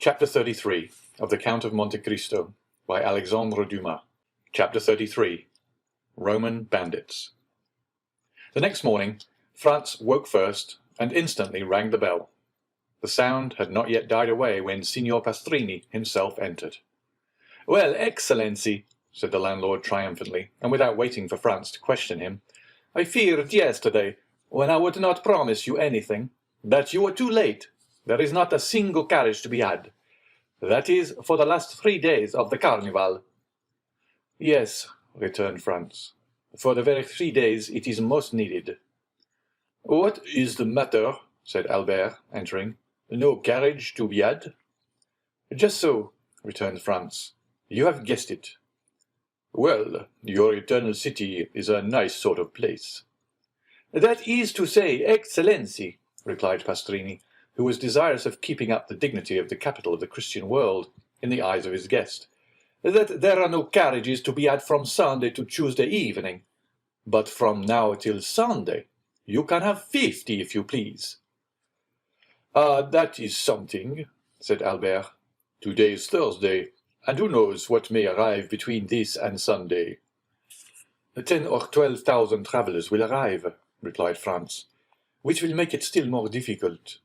Chapter 33 of the Count of Monte Cristo by Alexandre Dumas. Chapter 33 Roman Bandits. The next morning, Franz woke first and instantly rang the bell. The sound had not yet died away when Signor Pastrini himself entered. "Well, Excellency," said the landlord triumphantly, and without waiting for Franz to question him, "I feared yesterday, when I would not promise you anything, that you were too late. There is not a single carriage to be had. That is for the last 3 days of the Carnival." "Yes," returned Franz. "For the very 3 days it is most needed." "What is the matter?" said Albert, entering. "No carriage to be had?" "Just so," returned Franz. "You have guessed it." "Well, your eternal city is a nice sort of place." "That is to say, Excellency," replied Pastrini, who was desirous of keeping up the dignity of the capital of the Christian world in the eyes of his guest, "that there are no carriages to be had from Sunday to Tuesday evening. But from now till Sunday you can have 50 if you please." "Ah, that is something," said Albert. "Today is Thursday, and who knows what may arrive between this and Sunday?" 10 or 12,000 travellers will arrive," replied Franz, "which will make it still more difficult."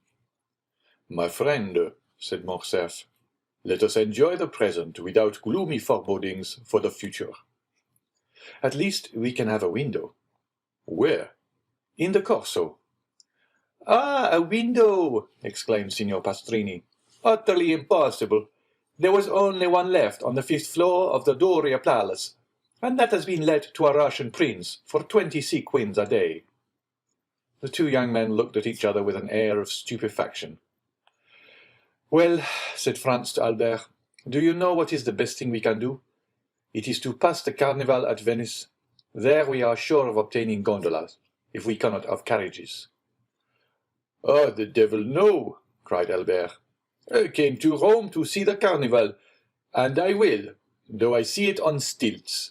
"My friend," said Morcerf, "let us enjoy the present without gloomy forebodings for the future." "At least we can have a window." "Where?" "In the Corso." "Ah, a window!" exclaimed Signor Pastrini. "Utterly impossible. There was only one left on the 5th floor of the Doria Palace, and that has been let to a Russian prince for 20 sequins a day." The two young men looked at each other with an air of stupefaction. "Well," said Franz to Albert, "do you know what is the best thing we can do? It is to pass the Carnival at Venice. There we are sure of obtaining gondolas, if we cannot have carriages." "Oh, the devil, no!" cried Albert. "I came to Rome to see the Carnival, and I will, though I see it on stilts."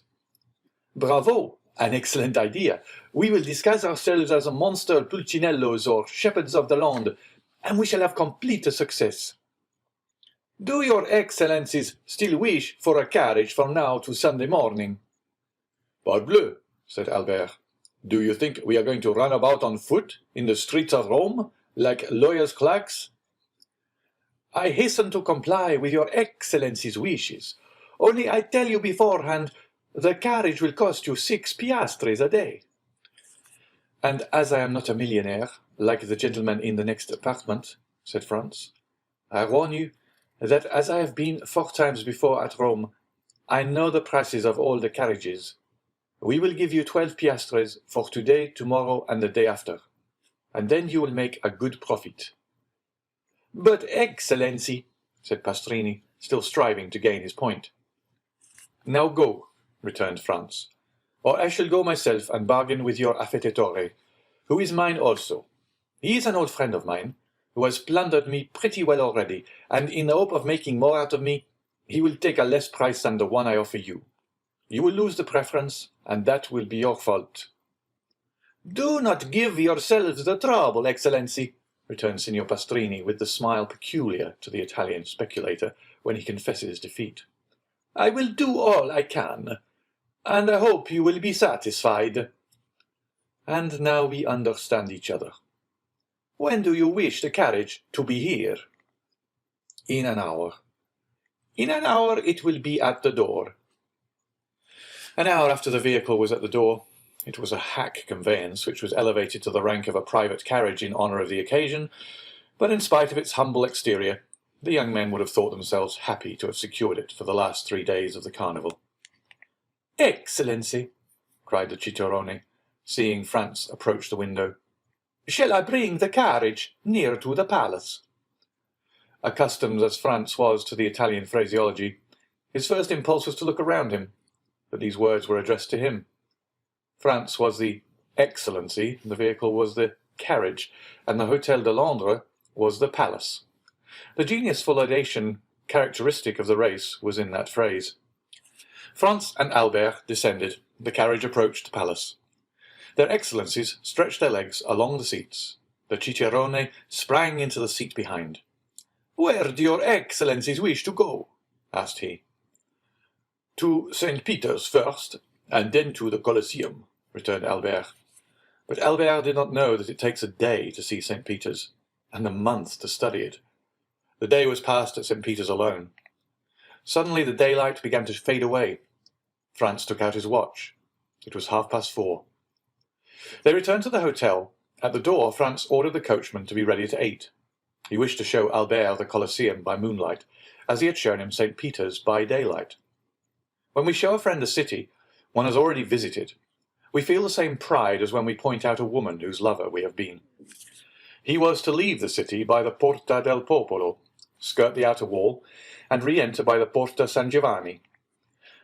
"Bravo! An excellent idea. We will disguise ourselves as monster pulcinellos or shepherds of the land, and we shall have complete success." "Do your Excellencies still wish for a carriage from now to Sunday morning?" "Parbleu!" said Albert. "Do you think we are going to run about on foot in the streets of Rome, like lawyers' clerks?" "I hasten to comply with your Excellency's wishes. Only I tell you beforehand, the carriage will cost you 6 piastres a day." "And as I am not a millionaire, like the gentleman in the next apartment," said Franz, "I warn you that as I have been 4 times before at Rome, I know the prices of all the carriages. We will give you 12 piastres for today, tomorrow, and the day after, and then you will make a good profit." "But, Excellency," said Pastrini, still striving to gain his point. "Now go," returned Franz, "or I shall go myself and bargain with your affettatore, who is mine also. He is an old friend of mine, who has plundered me pretty well already, and in the hope of making more out of me, he will take a less price than the one I offer you. You will lose the preference, and that will be your fault." "Do not give yourselves the trouble, Excellency," returned Signor Pastrini with the smile peculiar to the Italian speculator when he confesses defeat. "I will do all I can, and I hope you will be satisfied. And now we understand each other. When do you wish the carriage to be here?" "In an hour." "In an hour it will be at the door." An hour after the vehicle was at the door. It was a hack conveyance which was elevated to the rank of a private carriage in honour of the occasion, but in spite of its humble exterior, the young men would have thought themselves happy to have secured it for the last 3 days of the Carnival. "Excellency," cried the cicerone, seeing Franz approach the window, "shall I bring the carriage near to the palace?" Accustomed as Franz was to the Italian phraseology, his first impulse was to look around him, but these words were addressed to him. Franz was the Excellency, the vehicle was the carriage, and the Hôtel de Londres was the palace. The genius for laudation characteristic of the race was in that phrase. Franz and Albert descended. The carriage approached the palace. Their Excellencies stretched their legs along the seats. The cicerone sprang into the seat behind. "Where do your excellencies wish to go?" asked he. "To St. Peter's first, and then to the Colosseum," returned Albert. But Albert did not know that it takes a day to see St. Peter's, and a month to study it. The day was passed at St. Peter's alone. Suddenly the daylight began to fade away. Franz took out his watch. It was 4:30. They returned to the hotel. At the door, Franz ordered the coachman to be ready at 8. He wished to show Albert the Colosseum by moonlight, as he had shown him St. Peter's by daylight. When we show a friend a city one has already visited, we feel the same pride as when we point out a woman whose lover we have been. He was to leave the city by the Porta del Popolo, skirt the outer wall, and re-enter by the Porta San Giovanni.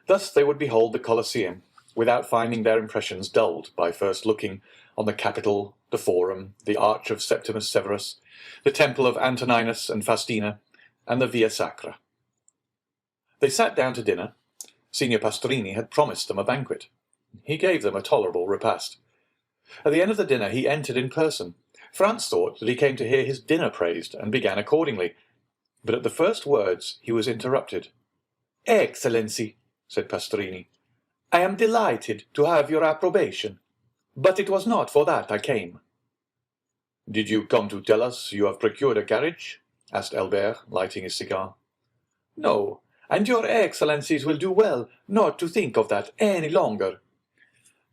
Thus they would behold the Colosseum, without finding their impressions dulled by first looking on the Capitol, the Forum, the Arch of Septimus Severus, the Temple of Antoninus and Faustina, and the Via Sacra. They sat down to dinner. Signor Pastrini had promised them a banquet. He gave them a tolerable repast. At the end of the dinner he entered in person. Franz thought that he came to hear his dinner praised, and began accordingly. But at the first words he was interrupted. "Excellency," said Pastrini, "I am delighted to have your approbation, but it was not for that I came." "Did you come to tell us you have procured a carriage?" asked Albert, lighting his cigar. "No, and your excellencies will do well not to think of that any longer.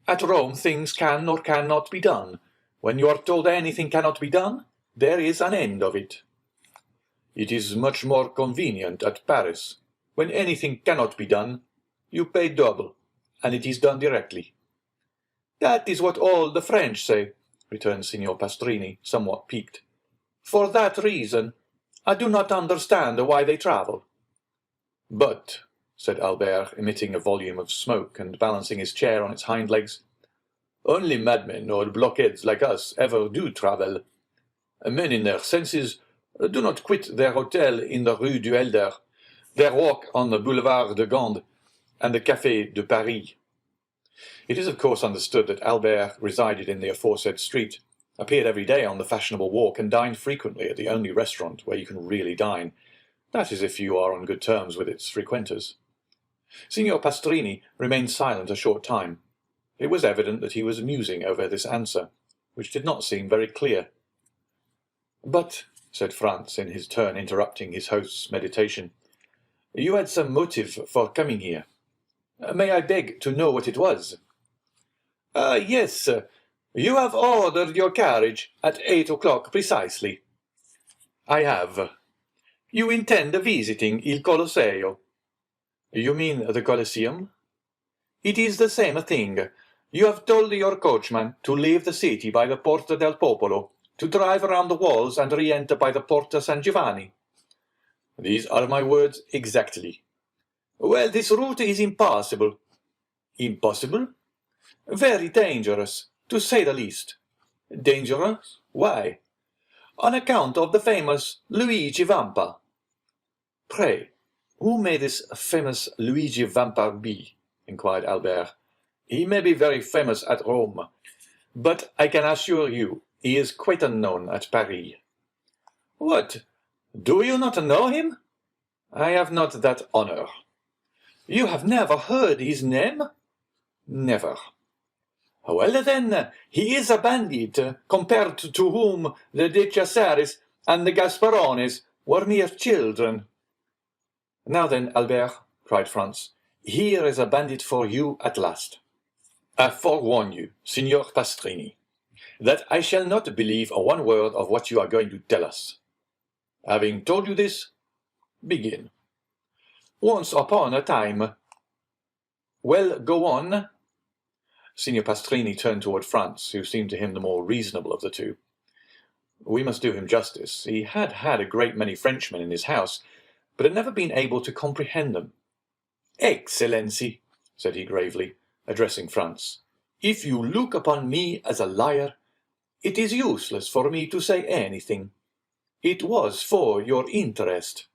At Rome things can or cannot be done. When you are told anything cannot be done, there is an end of it. It is much more convenient at Paris. When anything cannot be done, you pay double, and it is done directly." "That is what all the French say," returned Signor Pastrini, somewhat piqued. "For that reason, I do not understand why they travel." "But," said Albert, emitting a volume of smoke and balancing his chair on its hind legs, "only madmen or blockheads like us ever do travel. Men in their senses do not quit their hotel in the Rue du Helder, their walk on the Boulevard de Gand, and the Café de Paris." It is of course understood that Albert resided in the aforesaid street, appeared every day on the fashionable walk, and dined frequently at the only restaurant where you can really dine. That is, if you are on good terms with its frequenters. Signor Pastrini remained silent a short time. It was evident that he was musing over this answer, which did not seem very clear. "But," said Franz, in his turn interrupting his host's meditation, "you had some motive for coming here. May I beg to know what it was?" "Yes, you have ordered your carriage at 8 o'clock precisely." "I have." "You intend visiting Il Colosseo." "You mean the Colosseum?" "It is the same thing. You have told your coachman to leave the city by the Porta del Popolo, to drive around the walls and re-enter by the Porta San Giovanni." "These are my words exactly." "Well, this route is impossible." "Impossible?" "Very dangerous, to say the least." "Dangerous? Why?" "On account of the famous Luigi Vampa." "Pray, who may this famous Luigi Vampa be?" inquired Albert. "He may be very famous at Rome, but I can assure you he is quite unknown at Paris." "What? Do you not know him?" "I have not that honor." "You have never heard his name?" "Never." "Well, then, he is a bandit, compared to whom the De Cesaris and the Gasparones were mere children." "Now then, Albert," cried Franz, "here is a bandit for you at last." "I forewarn you, Signor Pastrini, that I shall not believe one word of what you are going to tell us. Having told you this, begin." "Once upon a time—" "Well, go on." Signor Pastrini turned toward Franz, who seemed to him the more reasonable of the two. We must do him justice. He had had a great many Frenchmen in his house, but had never been able to comprehend them. "Excellency," said he gravely, addressing Franz, "if you look upon me as a liar, it is useless for me to say anything. It was for your interest."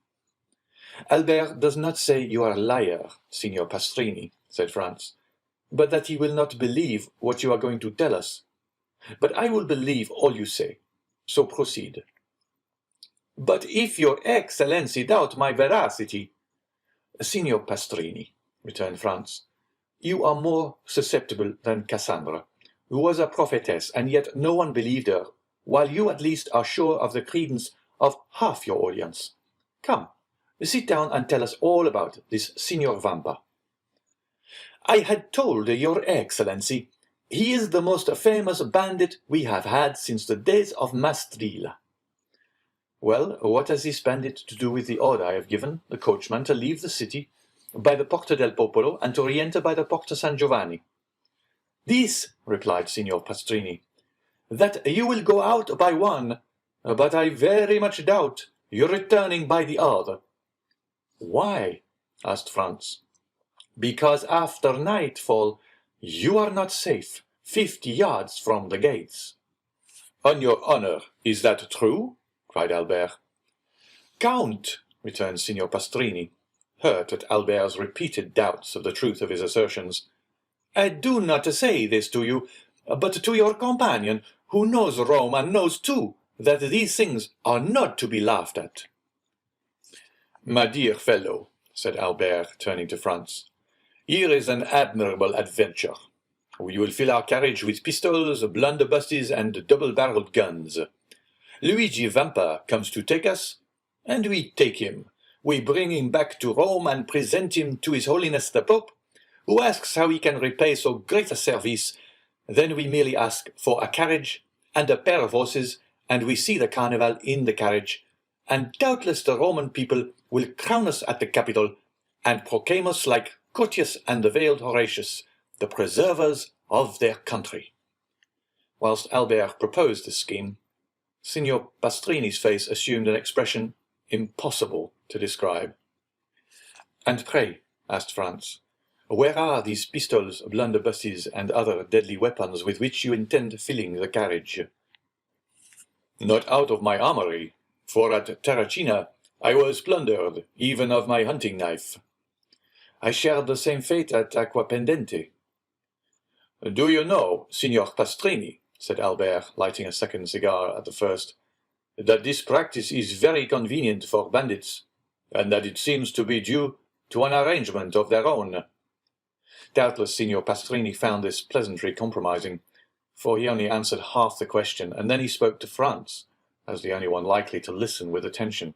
"Albert does not say you are a liar, Signor Pastrini," said Franz, "but that he will not believe what you are going to tell us. But I will believe all you say, so proceed." But if your Excellency doubt my veracity— Signor Pastrini, returned Franz, you are more susceptible than Cassandra, who was a prophetess, and yet no one believed her, while you at least are sure of the credence of half your audience. Come, sit down and tell us all about this Signor Vampa. I had told your Excellency, he is the most famous bandit we have had since the days of Mastrilla. Well, what has this bandit to do with the order I have given the coachman to leave the city by the Porta del Popolo and to re-enter by the Porta San Giovanni? This, replied Signor Pastrini, that you will go out by one, but I very much doubt your returning by the other. Why? asked Franz. Because after nightfall you are not safe 50 yards from the gates. On your honour, is that true? Cried Albert. Count, returned Signor Pastrini, hurt at Albert's repeated doubts of the truth of his assertions, I do not say this to you, but to your companion, who knows Rome and knows too that these things are not to be laughed at. My dear fellow, said Albert, turning to Franz, here is an admirable adventure. We will fill our carriage with pistols, blunderbusses, and double-barreled guns. Luigi Vampa comes to take us, and we take him. We bring him back to Rome and present him to His Holiness the Pope, who asks how he can repay so great a service. Then we merely ask for a carriage and a pair of horses, and we see the carnival in the carriage, and doubtless the Roman people will crown us at the Capitol, and proclaim us like Curtius and the veiled Horatius, the preservers of their country. Whilst Albert proposed this scheme, Signor Pastrini's face assumed an expression impossible to describe. And pray, asked Franz, where are these pistols, blunderbusses, and other deadly weapons with which you intend filling the carriage? Not out of my armory, for at Terracina I was plundered even of my hunting knife. I shared the same fate at Acquapendente. Do you know, Signor Pastrini, said Albert, lighting a second cigar at the first, that this practice is very convenient for bandits, and that it seems to be due to an arrangement of their own? Doubtless Signor Pastrini found this pleasantry compromising, for he only answered half the question, and then he spoke to Franz, as the only one likely to listen with attention.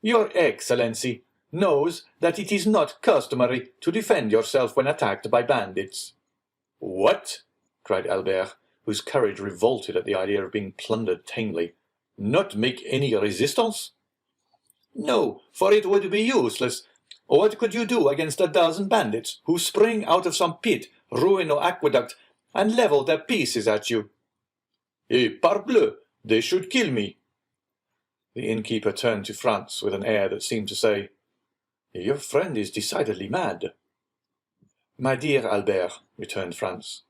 Your Excellency knows that it is not customary to defend yourself when attacked by bandits. What? Cried Albert, whose courage revolted at the idea of being plundered tamely. Not make any resistance? No, for it would be useless. What could you do against a dozen bandits who spring out of some pit, ruin, or aqueduct, and level their pieces at you? Parbleu, they should kill me. The innkeeper turned to Franz with an air that seemed to say, Your friend is decidedly mad. My dear Albert, returned Franz,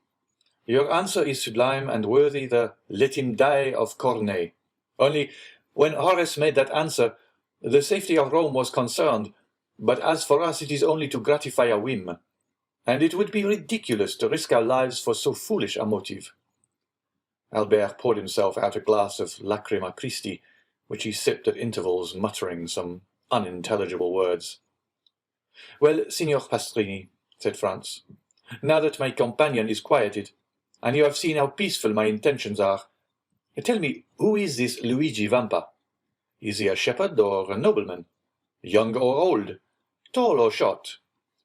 your answer is sublime and worthy the let him die of Corneille. Only, when Horace made that answer, the safety of Rome was concerned, but as for us it is only to gratify a whim, and it would be ridiculous to risk our lives for so foolish a motive. Albert poured himself out a glass of Lacrima Christi, which he sipped at intervals, muttering some unintelligible words. Well, Signor Pastrini, said Franz, now that my companion is quieted, and you have seen how peaceful my intentions are, tell me, who is this Luigi Vampa? Is he a shepherd or a nobleman? Young or old? Tall or short?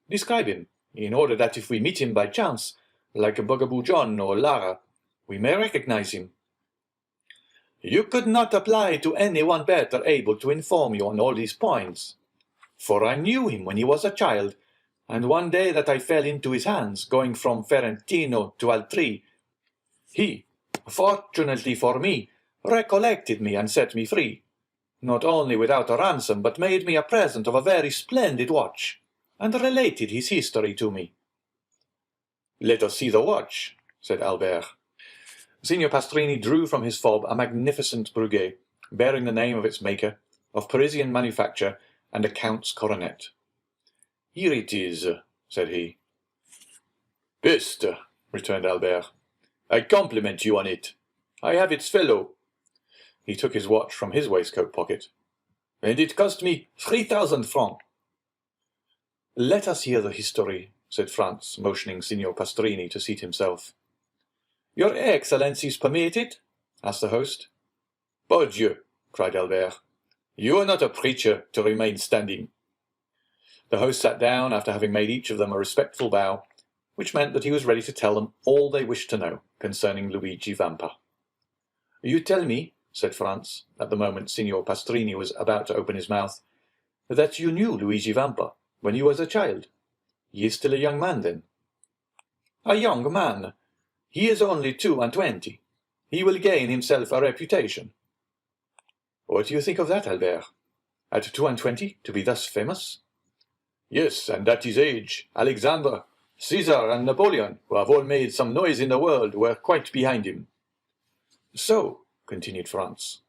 Describe him, in order that if we meet him by chance, like Bugaboo John or Lara, we may recognize him. You could not apply to any one better able to inform you on all these points, for I knew him when he was a child, and one day that I fell into his hands, going from Ferentino to Altri, he, fortunately for me, recollected me and set me free, not only without a ransom, but made me a present of a very splendid watch, and related his history to me. Let us see the watch, said Albert. Signor Pastrini drew from his fob a magnificent Breguet, bearing the name of its maker, of Parisian manufacture, and a count's coronet. Here it is, said he. Peste, returned Albert. I compliment you on it. I have its fellow. He took his watch from his waistcoat pocket. "And it cost me 3,000 francs. "Let us hear the history," said Franz, motioning Signor Pastrini to seat himself. "Your Excellencies permit it?" asked the host. "Bon Dieu!" cried Albert. "You are not a preacher to remain standing." The host sat down after having made each of them a respectful bow, which meant that he was ready to tell them all they wished to know concerning Luigi Vampa. "You tell me," said Franz, at the moment Signor Pastrini was about to open his mouth, "that you knew Luigi Vampa when you was a child. He is still a young man, then?" "A young man? He is only 22. He will gain himself a reputation." "What do you think of that, Albert? At 22 to be thus famous?" "Yes, and at his age, Alexander, Caesar, and Napoleon, who have all made some noise in the world, were quite behind him." "So," continued Franz,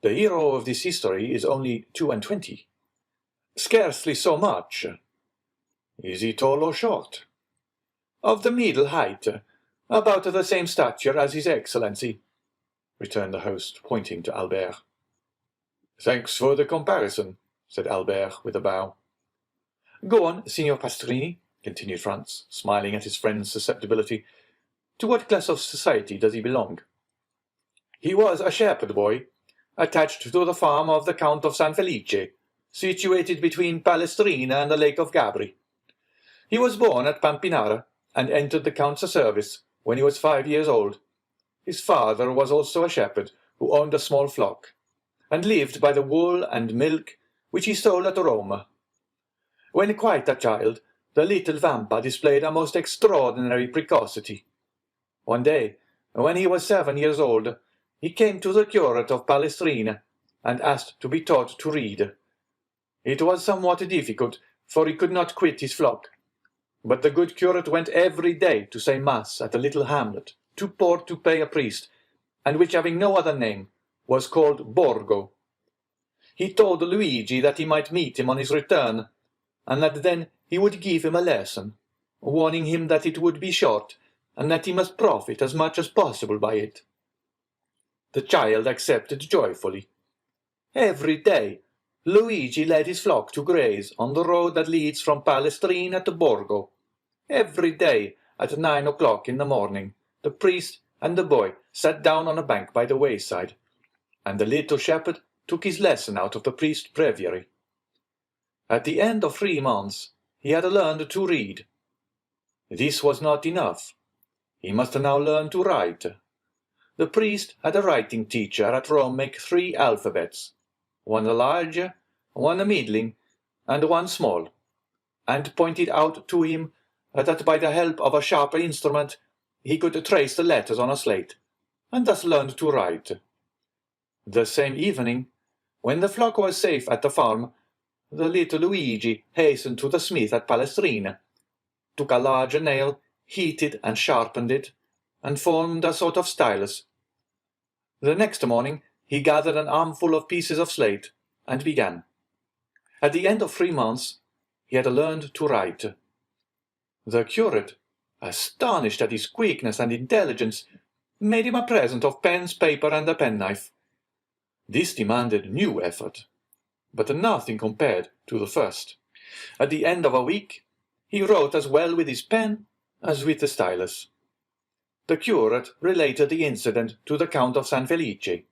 "the hero of this history is only 22. "Scarcely so much." "Is he tall or short?" "Of the middle height, about the same stature as his Excellency," returned the host, pointing to Albert. "Thanks for the comparison," said Albert with a bow. "Go on, Signor Pastrini," continued Franz, smiling at his friend's susceptibility. "To what class of society does he belong?" "He was a shepherd boy, attached to the farm of the Count of San Felice, situated between Palestrina and the Lake of Gabri. He was born at Pampinara, and entered the Count's service when he was 5 years old. His father was also a shepherd, who owned a small flock, and lived by the wool and milk which he sold at Rome. When quite a child, the little Vampa displayed a most extraordinary precocity. One day, when he was 7 years old, he came to the curate of Palestrina, and asked to be taught to read. It was somewhat difficult, for he could not quit his flock. But the good curate went every day to say mass at a little hamlet, too poor to pay a priest, and which, having no other name, was called Borgo. He told Luigi that he might meet him on his return, and that then he would give him a lesson, warning him that it would be short, and that he must profit as much as possible by it. The child accepted joyfully. Every day Luigi led his flock to graze on the road that leads from Palestrina to Borgo. Every day at 9 o'clock in the morning the priest and the boy sat down on a bank by the wayside, and the little shepherd took his lesson out of the priest's breviary. At the end of 3 months he had learned to read. This was not enough. He must now learn to write. The priest had a writing teacher at Rome make 3 alphabets, one large, one middling, and one small, and pointed out to him that by the help of a sharp instrument he could trace the letters on a slate, and thus learned to write. The same evening, when the flock was safe at the farm, the little Luigi hastened to the smith at Palestrina, took a large nail, heated and sharpened it, and formed a sort of stylus. The next morning he gathered an armful of pieces of slate, and began. At the end of 3 months he had learned to write. The curate, astonished at his quickness and intelligence, made him a present of pens, paper, and a penknife. This demanded new effort, but nothing compared to the first. At the end of a week he wrote as well with his pen as with the stylus. The curate related the incident to the Count of San Felice,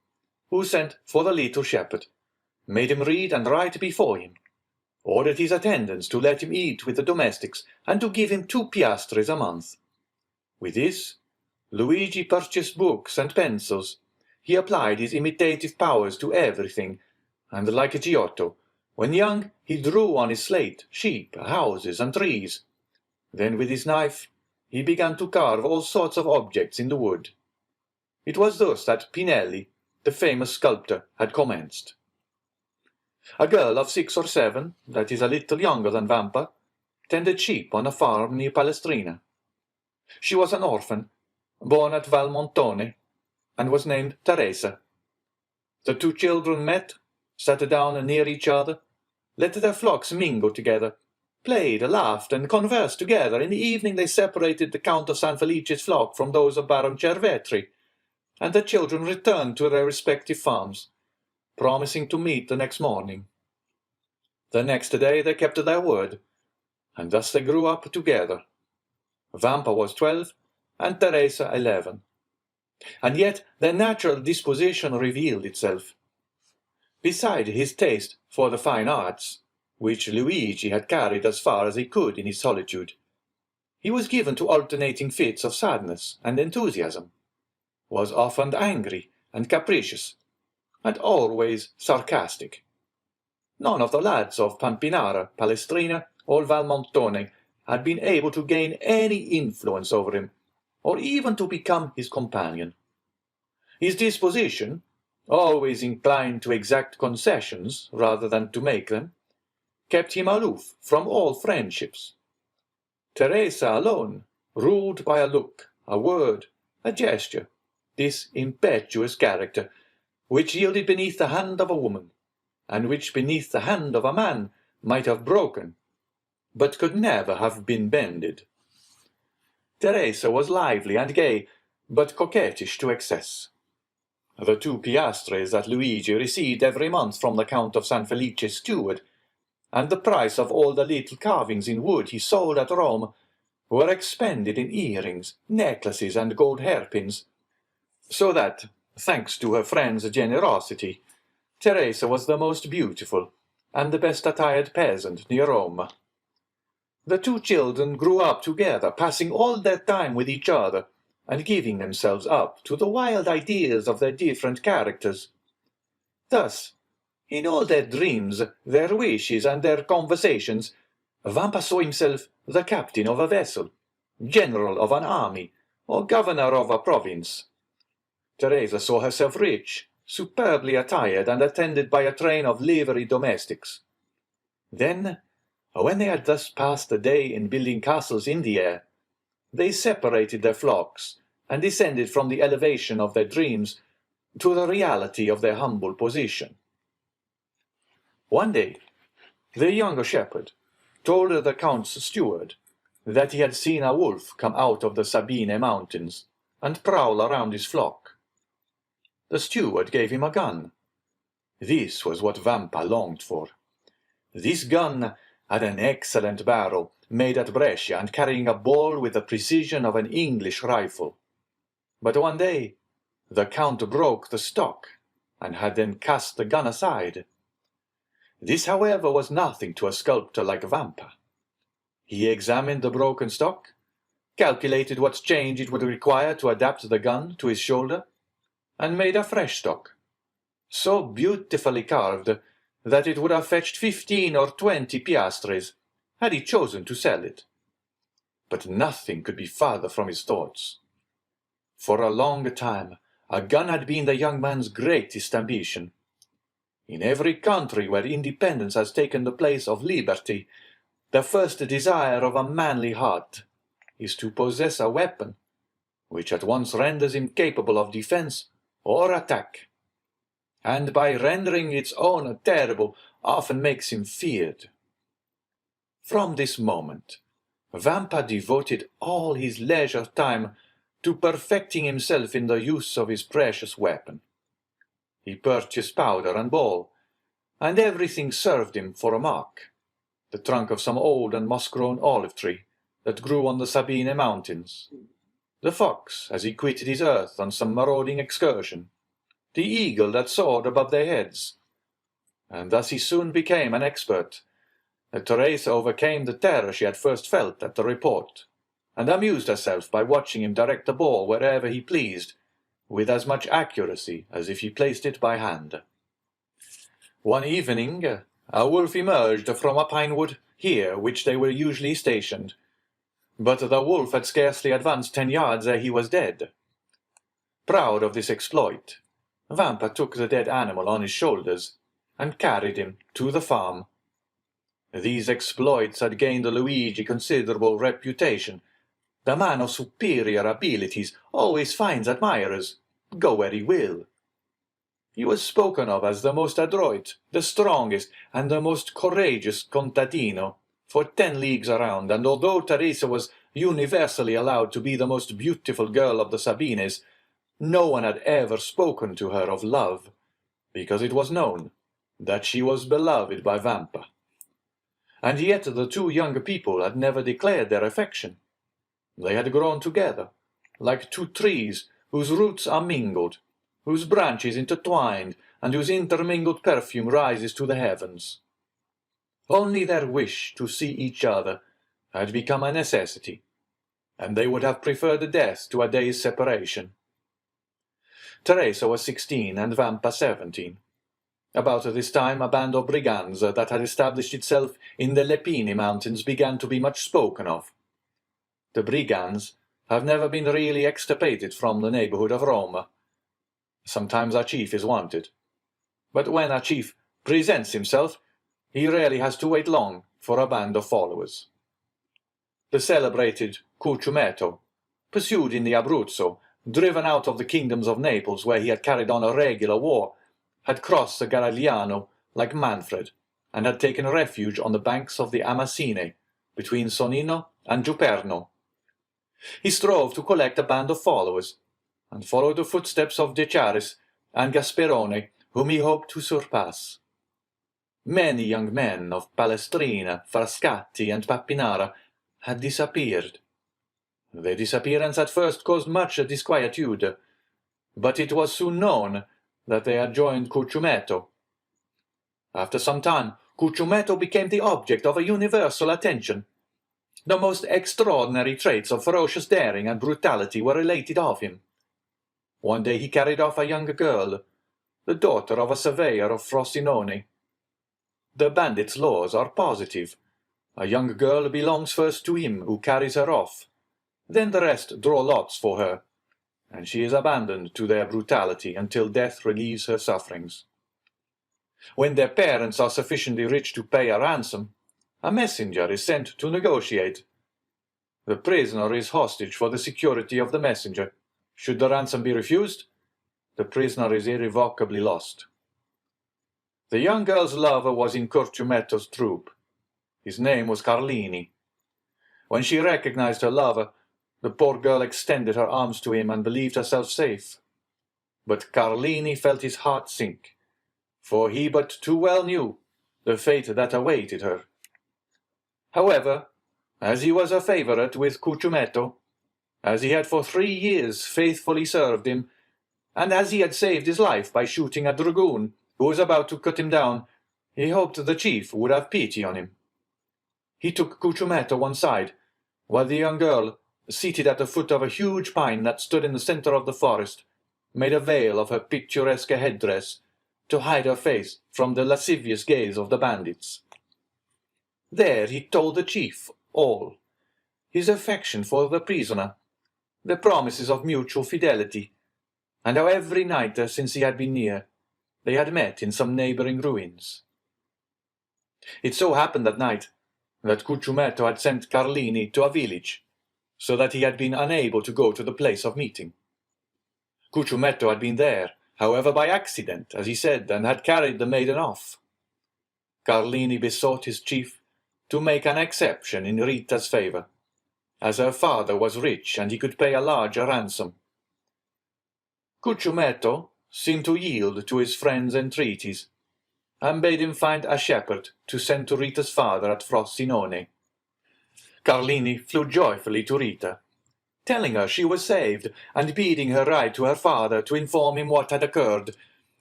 who sent for the little shepherd, made him read and write before him, ordered his attendants to let him eat with the domestics, and to give him 2 piastres a month. With this, Luigi purchased books and pencils. He applied his imitative powers to everything, and like Giotto, when young he drew on his slate sheep, houses, and trees. Then with his knife he began to carve all sorts of objects in the wood. It was thus that Pinelli, the famous sculptor, had commenced. A girl of 6 or 7, that is a little younger than Vampa, tended sheep on a farm near Palestrina. She was an orphan, born at Valmontone, and was named Teresa. The 2 children met, sat down near each other, let their flocks mingle together, played, laughed, and conversed together. In the evening they separated the Count of San Felice's flock from those of Baron Cervetri, and the children returned to their respective farms, promising to meet the next morning. The next day they kept their word, and thus they grew up together. Vampa was 12, and Teresa 11. And yet their natural disposition revealed itself. Beside his taste for the fine arts, which Luigi had carried as far as he could in his solitude, he was given to alternating fits of sadness and enthusiasm, was often angry and capricious, and always sarcastic. None of the lads of Pampinara, Palestrina, or Valmontone had been able to gain any influence over him, or even to become his companion. His disposition, always inclined to exact concessions rather than to make them, kept him aloof from all friendships. Teresa alone ruled by a look, a word, a gesture, this impetuous character, which yielded beneath the hand of a woman, and which beneath the hand of a man might have broken, but could never have been bended. Teresa was lively and gay, but coquettish to excess. The 2 piastres that Luigi received every month from the Count of San Felice's steward, and the price of all the little carvings in wood he sold at Rome, were expended in earrings, necklaces, and gold hairpins, so that, thanks to her friend's generosity, Teresa was the most beautiful and the best attired peasant near Rome. The 2 children grew up together, passing all their time with each other, and giving themselves up to the wild ideas of their different characters. Thus, in all their dreams, their wishes, and their conversations, Vampa saw himself the captain of a vessel, general of an army, or governor of a province. Teresa saw herself rich, superbly attired, and attended by a train of livery domestics. Then, when they had thus passed the day in building castles in the air, they separated their flocks, and descended from the elevation of their dreams to the reality of their humble position. One day, the younger shepherd told the Count's steward that he had seen a wolf come out of the Sabine mountains and prowl around his flock. The steward gave him a gun. This was what Vampa longed for. This gun had an excellent barrel, made at Brescia and carrying a ball with the precision of an English rifle. But one day the Count broke the stock, and had then cast the gun aside. This, however, was nothing to a sculptor like Vampa. He examined the broken stock, calculated what change it would require to adapt the gun to his shoulder, and made a fresh stock, so beautifully carved that it would have fetched 15 or 20 piastres, had he chosen to sell it. But nothing could be farther from his thoughts. For a long time a gun had been the young man's greatest ambition. In every country where independence has taken the place of liberty, the first desire of a manly heart is to possess a weapon which at once renders him capable of defense or attack, and by rendering its owner terrible, often makes him feared. From this moment, Vampa devoted all his leisure time to perfecting himself in the use of his precious weapon. He purchased powder and ball, and everything served him for a mark, the trunk of some old and moss-grown olive tree that grew on the Sabine mountains, the fox as he quitted his earth on some marauding excursion, the eagle that soared above their heads. And thus he soon became an expert. Teresa overcame the terror she had first felt at the report, and amused herself by watching him direct the ball wherever he pleased, with as much accuracy as if he placed it by hand. One evening a wolf emerged from a pine wood near which they were usually stationed, but the wolf had scarcely advanced 10 yards ere he was dead. Proud of this exploit, Vampa took the dead animal on his shoulders and carried him to the farm. These exploits had gained Luigi considerable reputation. The man of superior abilities always finds admirers, go where he will. He was spoken of as the most adroit, the strongest, and the most courageous contadino for 10 leagues around, and although Teresa was universally allowed to be the most beautiful girl of the Sabines, No one had ever spoken to her of love, because it was known that she was beloved by Vampa. And yet the two young people had never declared their affection. They had grown together, like two trees whose roots are mingled, whose branches intertwined, and whose intermingled perfume rises to the heavens. Only their wish to see each other had become a necessity, and they would have preferred death to a day's separation. Teresa was 16 and Vampa 17. About this time a band of brigands that had established itself in the Lepini mountains began to be much spoken of. The brigands have never been really extirpated from the neighbourhood of Rome. Sometimes a chief is wanted, but when a chief presents himself, he rarely has to wait long for a band of followers. The celebrated Cucumetto, pursued in the Abruzzo, driven out of the kingdoms of Naples where he had carried on a regular war, had crossed the Garigliano like Manfred, and had taken refuge on the banks of the Amasine, between Sonnino and Giuperno. He strove to collect a band of followers, and followed the footsteps of De Charis and Gasperone, whom he hoped to surpass. Many young men of Palestrina, Frascati, and Pappinara had disappeared. Their disappearance at first caused much disquietude, but it was soon known that they had joined Cucumetto. After some time, Cucumetto became the object of a universal attention. The most extraordinary traits of ferocious daring and brutality were related of him. One day he carried off a young girl, the daughter of a surveyor of Frosinone. The bandits' laws are positive. A young girl belongs first to him who carries her off. Then the rest draw lots for her, and she is abandoned to their brutality until death relieves her sufferings. When their parents are sufficiently rich to pay a ransom, a messenger is sent to negotiate. The prisoner is hostage for the security of the messenger. Should the ransom be refused, the prisoner is irrevocably lost. The young girl's lover was in Cucumetto's troop. His name was Carlini. When she recognized her lover, the poor girl extended her arms to him and believed herself safe. But Carlini felt his heart sink, for he but too well knew the fate that awaited her. However, as he was a favourite with Cucumetto, as he had for 3 years faithfully served him, and as he had saved his life by shooting a dragoon who was about to cut him down, he hoped the chief would have pity on him. He took Cucumetto one side, while the young girl, seated at the foot of a huge pine that stood in the centre of the forest, made a veil of her picturesque headdress to hide her face from the lascivious gaze of the bandits. There he told the chief all, his affection for the prisoner, the promises of mutual fidelity, and how every night since he had been near, they had met in some neighbouring ruins. It so happened that night that Cucumetto had sent Carlini to a village, so that he had been unable to go to the place of meeting. Cucumetto had been there, however, by accident, as he said, and had carried the maiden off. Carlini besought his chief to make an exception in Rita's favour, as her father was rich and he could pay a larger ransom. Cucumetto seemed to yield to his friend's entreaties, and bade him find a shepherd to send to Rita's father at Frosinone. Carlini flew joyfully to Rita, telling her she was saved, and bidding her write to her father to inform him what had occurred,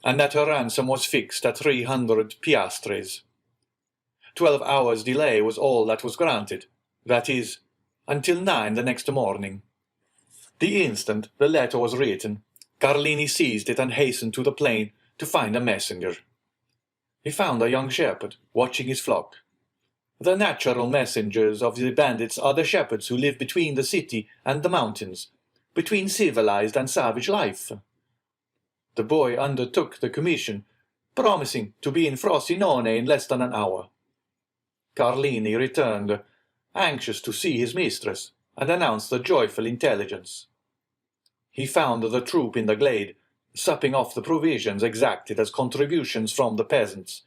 and that her ransom was fixed at 300 piastres. 12 hours' delay was all that was granted, that is, until 9 the next morning. The instant the letter was written, Carlini seized it and hastened to the plain to find a messenger. He found a young shepherd watching his flock. The natural messengers of the bandits are the shepherds who live between the city and the mountains, between civilized and savage life. The boy undertook the commission, promising to be in Frosinone in less than an hour. Carlini returned, anxious to see his mistress, and announced the joyful intelligence. He found the troop in the glade, supping off the provisions exacted as contributions from the peasants,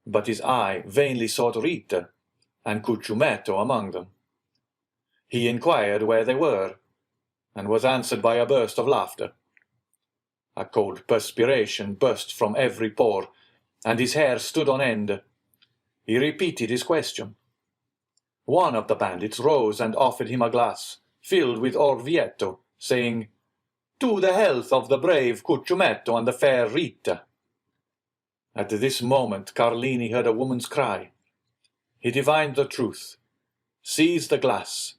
but his eye vainly sought Rita, and Cucumetto among them. He inquired where they were, and was answered by a burst of laughter. A cold perspiration burst from every pore, and his hair stood on end. He repeated his question. One of the bandits rose and offered him a glass, filled with Orvieto, saying, "To the health of the brave Cucciumetto and the fair Rita." At this moment Carlini heard a woman's cry. He divined the truth, seized the glass,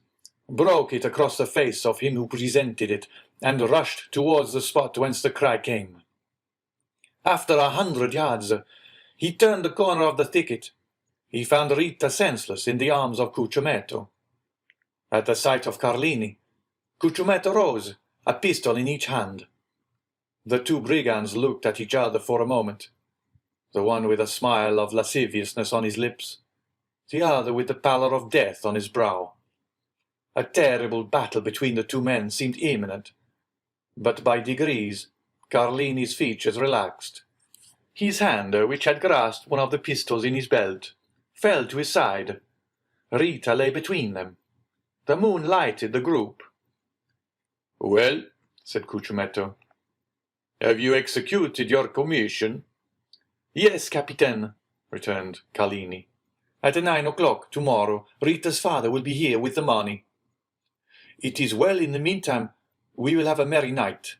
broke it across the face of him who presented it, and rushed towards the spot whence the cry came. After 100 yards, he turned the corner of the thicket. He found Rita senseless in the arms of Cucciumetto. At the sight of Carlini, Cucciumetto rose, a pistol in each hand. The two brigands looked at each other for a moment, the one with a smile of lasciviousness on his lips, the other with the pallor of death on his brow. A terrible battle between the two men seemed imminent, but by degrees Carlini's features relaxed. His hand, which had grasped one of the pistols in his belt, fell to his side. Rita lay between them. The moon lighted the group. "Well," said Cucciumetto, "have you executed your commission?" "Yes, Capitaine," returned Carlini. "At 9 o'clock tomorrow Rita's father will be here with the money. It is well. In the meantime we will have a merry night.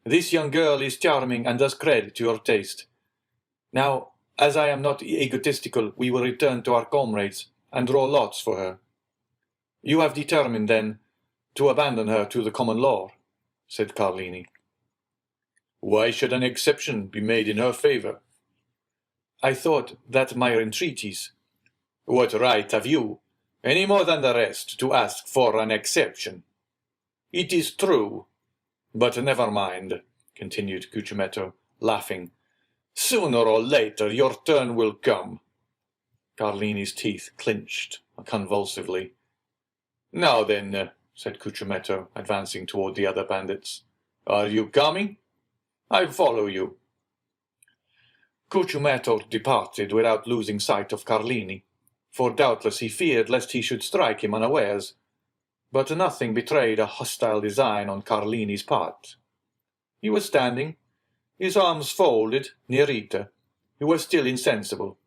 This young girl is charming and does credit to your taste. Now, as I am not egotistical, we will return to our comrades and draw lots for her." "You have determined, then, to abandon her to the common law?" said Carlini. "Why should an exception be made in her favour?" "I thought that my entreaties—" "What right have you, any more than the rest, to ask for an exception?" "It is true. But never mind," continued Cucciumetto, laughing. "Sooner or later your turn will come." Carlini's teeth clinched convulsively. "Now then," said Cucciumetto, advancing toward the other bandits, "are you coming? I follow you." Cucciumetto departed without losing sight of Carlini, for doubtless he feared lest he should strike him unawares. But nothing betrayed a hostile design on Carlini's part. He was standing, his arms folded, near Rita, who was still insensible.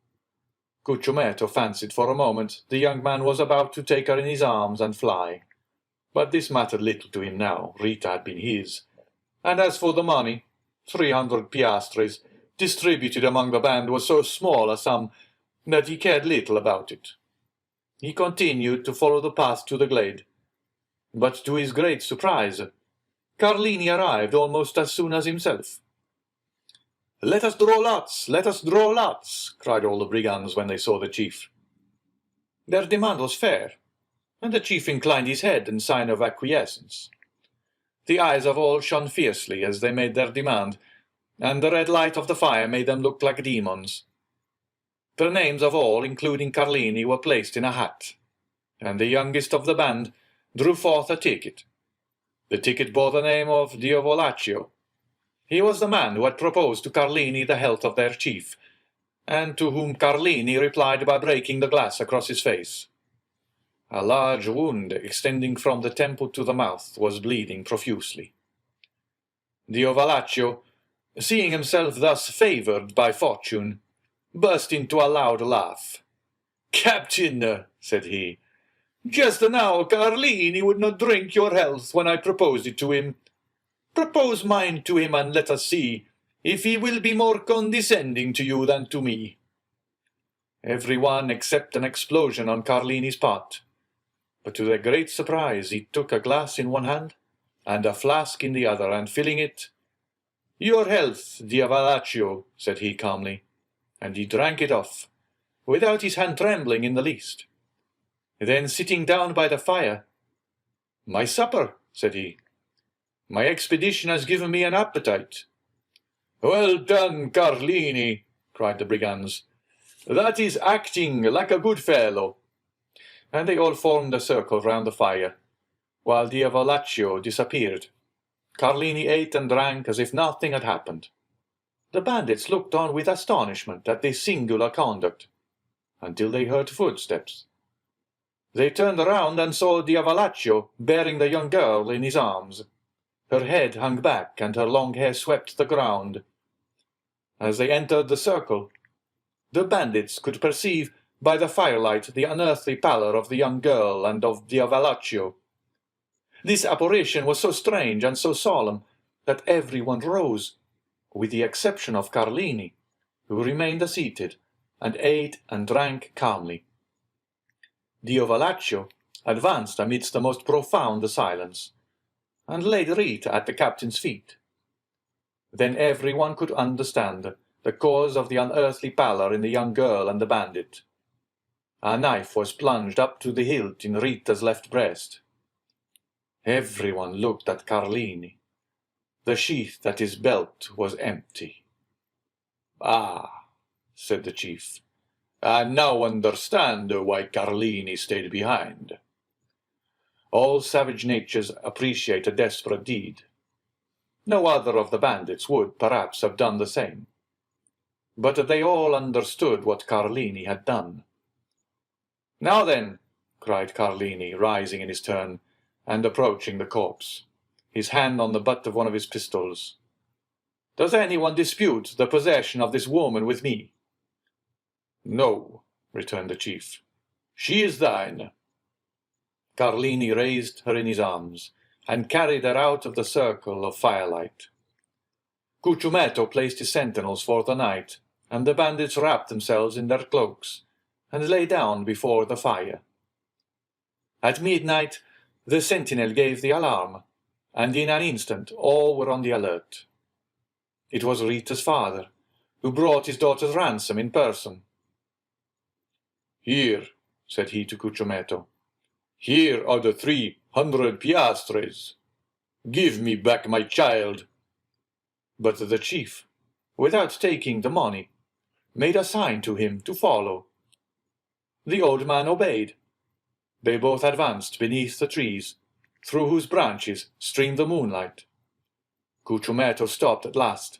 Cucciumetto fancied for a moment the young man was about to take her in his arms and fly. But this mattered little to him now. Rita had been his. And as for the money, 300 piastres, distributed among the band, was so small a sum that he cared little about it. He continued to follow the path to the glade. But to his great surprise, Carlini arrived almost as soon as himself. "Let us draw lots! Let us draw lots!" cried all the brigands when they saw the chief. Their demand was fair, and the chief inclined his head in sign of acquiescence. The eyes of all shone fiercely as they made their demand, and the red light of the fire made them look like demons. The names of all, including Carlini, were placed in a hat, and the youngest of the band drew forth a ticket. The ticket bore the name of Diavolaccio. He was the man who had proposed to Carlini the health of their chief, and to whom Carlini replied by breaking the glass across his face. A large wound extending from the temple to the mouth was bleeding profusely. Diavolaccio, seeing himself thus favoured by fortune, burst into a loud laugh. "Captain," said he, "just now Carlini would not drink your health when I proposed it to him. Propose mine to him, and let us see if he will be more condescending to you than to me." Every one except an explosion on Carlini's part. But to their great surprise he took a glass in one hand and a flask in the other, and filling it, "Your health, Diavolaccio," said he calmly, and he drank it off, without his hand trembling in the least. Then, sitting down by the fire, "My supper," said he. "My expedition has given me an appetite." "Well done, Carlini," cried the brigands. "That is acting like a good fellow." And they all formed a circle round the fire, while Diavolaccio disappeared. Carlini ate and drank as if nothing had happened. The bandits looked on with astonishment at this singular conduct, until they heard footsteps. They turned around and saw Diavolaccio bearing the young girl in his arms. Her head hung back, and her long hair swept the ground. As they entered the circle, the bandits could perceive by the firelight the unearthly pallor of the young girl and of Diavolaccio. This apparition was so strange and so solemn that everyone rose, with the exception of Carlini, who remained seated and ate and drank calmly. Diavolaccio advanced amidst the most profound silence, and laid wreath at the captain's feet. Then everyone could understand the cause of the unearthly pallor in the young girl and the bandit. A knife was plunged up to the hilt in Rita's left breast. Everyone looked at Carlini. The sheath at his belt was empty. "Ah," said the chief, "I now understand why Carlini stayed behind." All savage natures appreciate a desperate deed. No other of the bandits would, perhaps, have done the same. But they all understood what Carlini had done. "Now then," cried Carlini, rising in his turn, and approaching the corpse, his hand on the butt of one of his pistols. "Does anyone dispute the possession of this woman with me?" "No," returned the chief. "She is thine." Carlini raised her in his arms, and carried her out of the circle of firelight. Cucumetto placed his sentinels for the night, and the bandits wrapped themselves in their cloaks, and lay down before the fire. At midnight the sentinel gave the alarm, and in an instant all were on the alert. It was Rita's father, who brought his daughter's ransom in person. "Here," said he to Cucumetto, "here are the 300 piastres. Give me back my child." But the chief, without taking the money, made a sign to him to follow. The old man obeyed. They both advanced beneath the trees, through whose branches streamed the moonlight. Cucumetto stopped at last,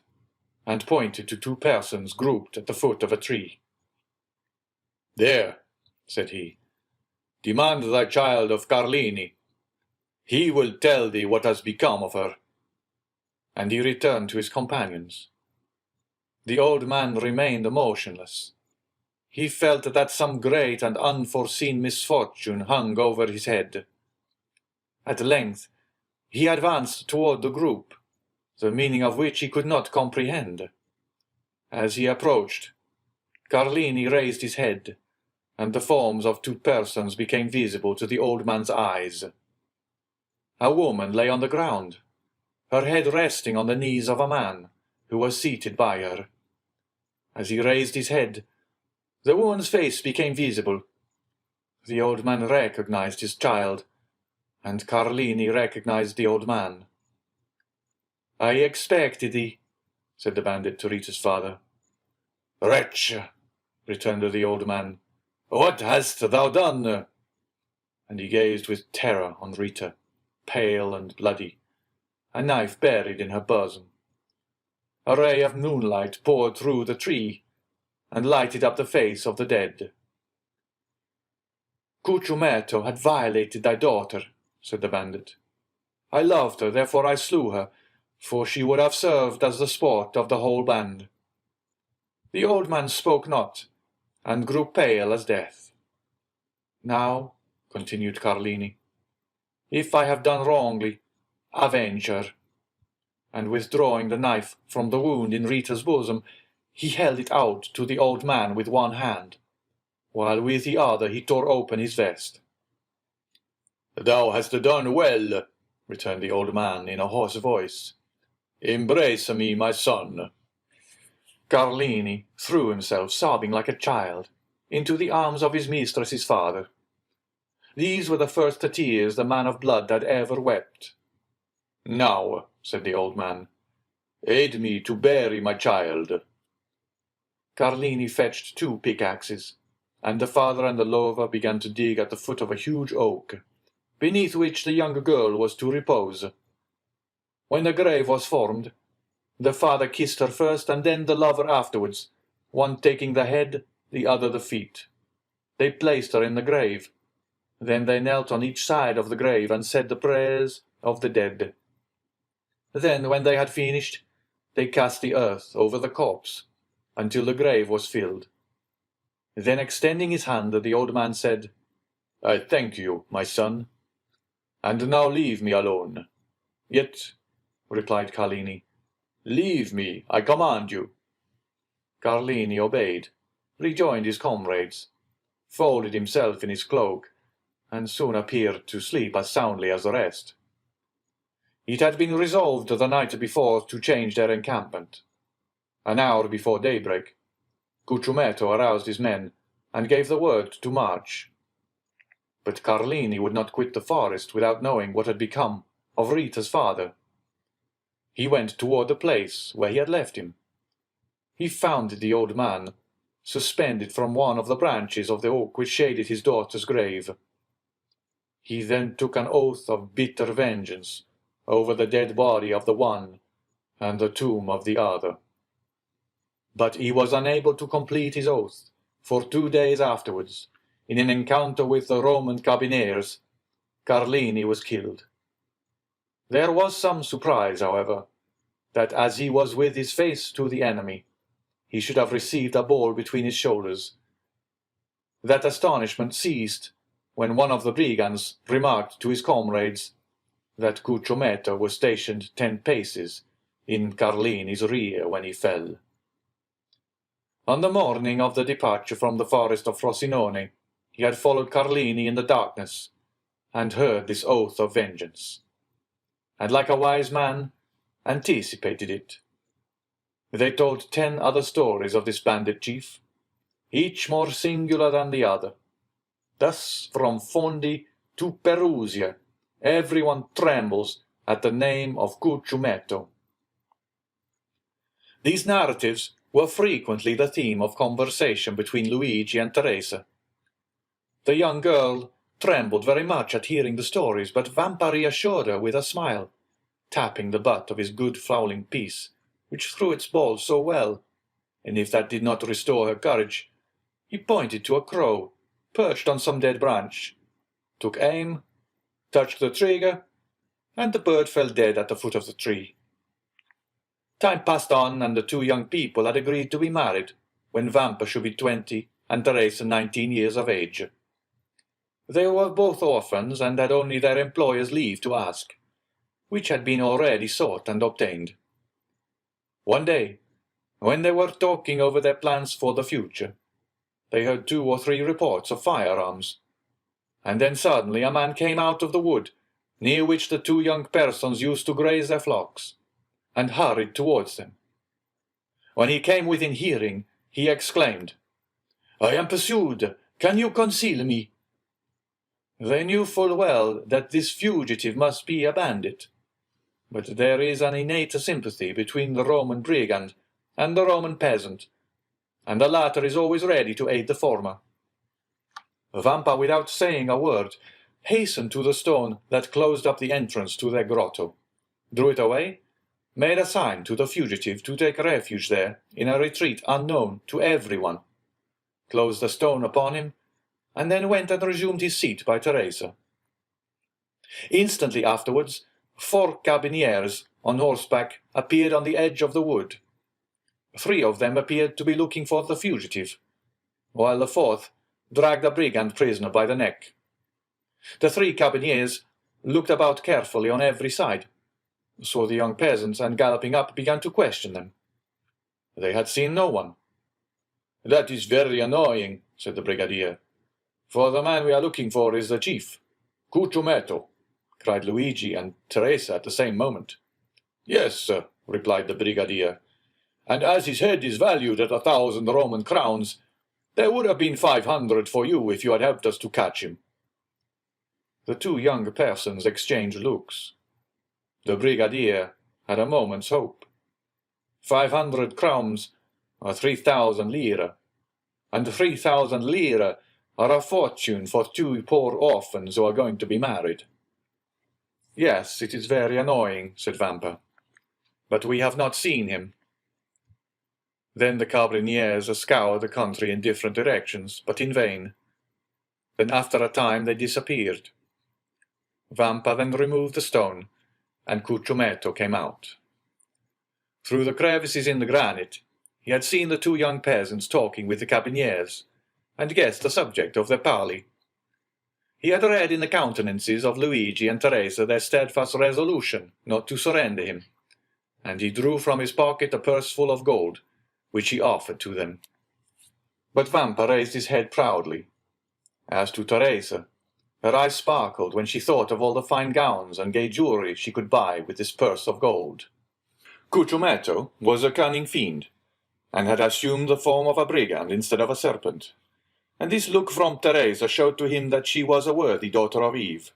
and pointed to two persons grouped at the foot of a tree. "There," said he, "demand thy child of Carlini. He will tell thee what has become of her." And he returned to his companions. The old man remained motionless. He felt that some great and unforeseen misfortune hung over his head. At length he advanced toward the group, the meaning of which he could not comprehend. As he approached, Carlini raised his head, and the forms of two persons became visible to the old man's eyes. A woman lay on the ground, her head resting on the knees of a man who was seated by her. As he raised his head, the woman's face became visible. The old man recognized his child, and Carlini recognized the old man. "I expected thee," said the bandit to Rita's father. "Wretch," returned the old man, "what hast thou done?" And he gazed with terror on Rita, pale and bloody, a knife buried in her bosom. A ray of moonlight poured through the tree, and lighted up the face of the dead. "Cucumetto had violated thy daughter," said the bandit. "I loved her, therefore I slew her, for she would have served as the sport of the whole band." The old man spoke not, and grew pale as death. "Now," continued Carlini, "if I have done wrongly, avenge her." And withdrawing the knife from the wound in Rita's bosom, he held it out to the old man with one hand, while with the other he tore open his vest. "Thou hast done well," returned the old man in a hoarse voice. "Embrace me, my son." Carlini threw himself, sobbing like a child, into the arms of his mistress's father. These were the first tears the man of blood had ever wept. "Now," said the old man, "aid me to bury my child." Carlini fetched 2 pickaxes, and the father and the lover began to dig at the foot of a huge oak, beneath which the young girl was to repose. When the grave was formed, the father kissed her first and then the lover afterwards, one taking the head, the other the feet. They placed her in the grave. Then they knelt on each side of the grave and said the prayers of the dead. Then, when they had finished, they cast the earth over the corpse, until the grave was filled. Then, extending his hand, the old man said, "I thank you, my son, and now leave me alone." "Yet," replied Carlini, "leave me, I command you." Carlini obeyed, rejoined his comrades, folded himself in his cloak, and soon appeared to sleep as soundly as the rest. It had been resolved the night before to change their encampment. An hour before daybreak, Cucumetto aroused his men and gave the word to march. But Carlini would not quit the forest without knowing what had become of Rita's father. He went toward the place where he had left him. He found the old man suspended from one of the branches of the oak which shaded his daughter's grave. He then took an oath of bitter vengeance over the dead body of the one and the tomb of the other. But he was unable to complete his oath, for 2 days afterwards, in an encounter with the Roman carbineers, Carlini was killed. There was some surprise, however, that as he was with his face to the enemy, he should have received a ball between his shoulders. That astonishment ceased when one of the brigands remarked to his comrades that Cucumetto was stationed 10 paces in Carlini's rear when he fell. On the morning of the departure from the forest of Frosinone, he had followed Carlini in the darkness, and heard this oath of vengeance, and like a wise man, anticipated it. They told 10 other stories of this bandit chief, each more singular than the other. Thus, from Fondi to Perusia, everyone trembles at the name of Cucumetto. These narratives were frequently the theme of conversation between Luigi and Teresa. The young girl trembled very much at hearing the stories, but Vampa reassured her with a smile, tapping the butt of his good fowling piece, which threw its ball so well, and if that did not restore her courage, he pointed to a crow perched on some dead branch, took aim, touched the trigger, and the bird fell dead at the foot of the tree. Time passed on, and the 2 young people had agreed to be married when Vampa should be 20 and Teresa 19 years of age. They were both orphans and had only their employer's leave to ask, which had been already sought and obtained. One day, when they were talking over their plans for the future, they heard 2 or 3 reports of firearms, and then suddenly a man came out of the wood near which the 2 young persons used to graze their flocks, and hurried towards them. When he came within hearing, he exclaimed, "I am pursued! Can you conceal me?" They knew full well that this fugitive must be a bandit, but there is an innate sympathy between the Roman brigand and the Roman peasant, and the latter is always ready to aid the former. Vampa, without saying a word, hastened to the stone that closed up the entrance to their grotto, drew it away, made a sign to the fugitive to take refuge there in a retreat unknown to everyone, closed the stone upon him, and then went and resumed his seat by Teresa. Instantly afterwards, 4 carbineers on horseback appeared on the edge of the wood. 3 of them appeared to be looking for the fugitive, while the 4th dragged a brigand prisoner by the neck. The 3 carbineers looked about carefully on every side, saw the young peasants, and galloping up began to question them. They had seen no one. "That is very annoying," said the brigadier, "for the man we are looking for is the chief." "Cucumetto!" cried Luigi and Teresa at the same moment. "Yes, sir," replied the brigadier, "and as his head is valued at 1,000 Roman crowns, there would have been 500 for you if you had helped us to catch him." The 2 young persons exchanged looks. The brigadier had a moment's hope. 500 crowns are 3,000 lire, and 3,000 lire are a fortune for 2 poor orphans who are going to be married. "Yes, it is very annoying," said Vampa, "but we have not seen him." Then the carbineers scoured the country in different directions, but in vain. Then after a time they disappeared. Vampa then removed the stone, and Cucciumetto came out. Through the crevices in the granite, he had seen the two young peasants talking with the cabiniers, and guessed the subject of their parley. He had read in the countenances of Luigi and Teresa their steadfast resolution not to surrender him, and he drew from his pocket a purse full of gold, which he offered to them. But Vampa raised his head proudly. As to Teresa, her eyes sparkled when she thought of all the fine gowns and gay jewelry she could buy with this purse of gold. Cucciumetto was a cunning fiend, and had assumed the form of a brigand instead of a serpent, and this look from Teresa showed to him that she was a worthy daughter of Eve,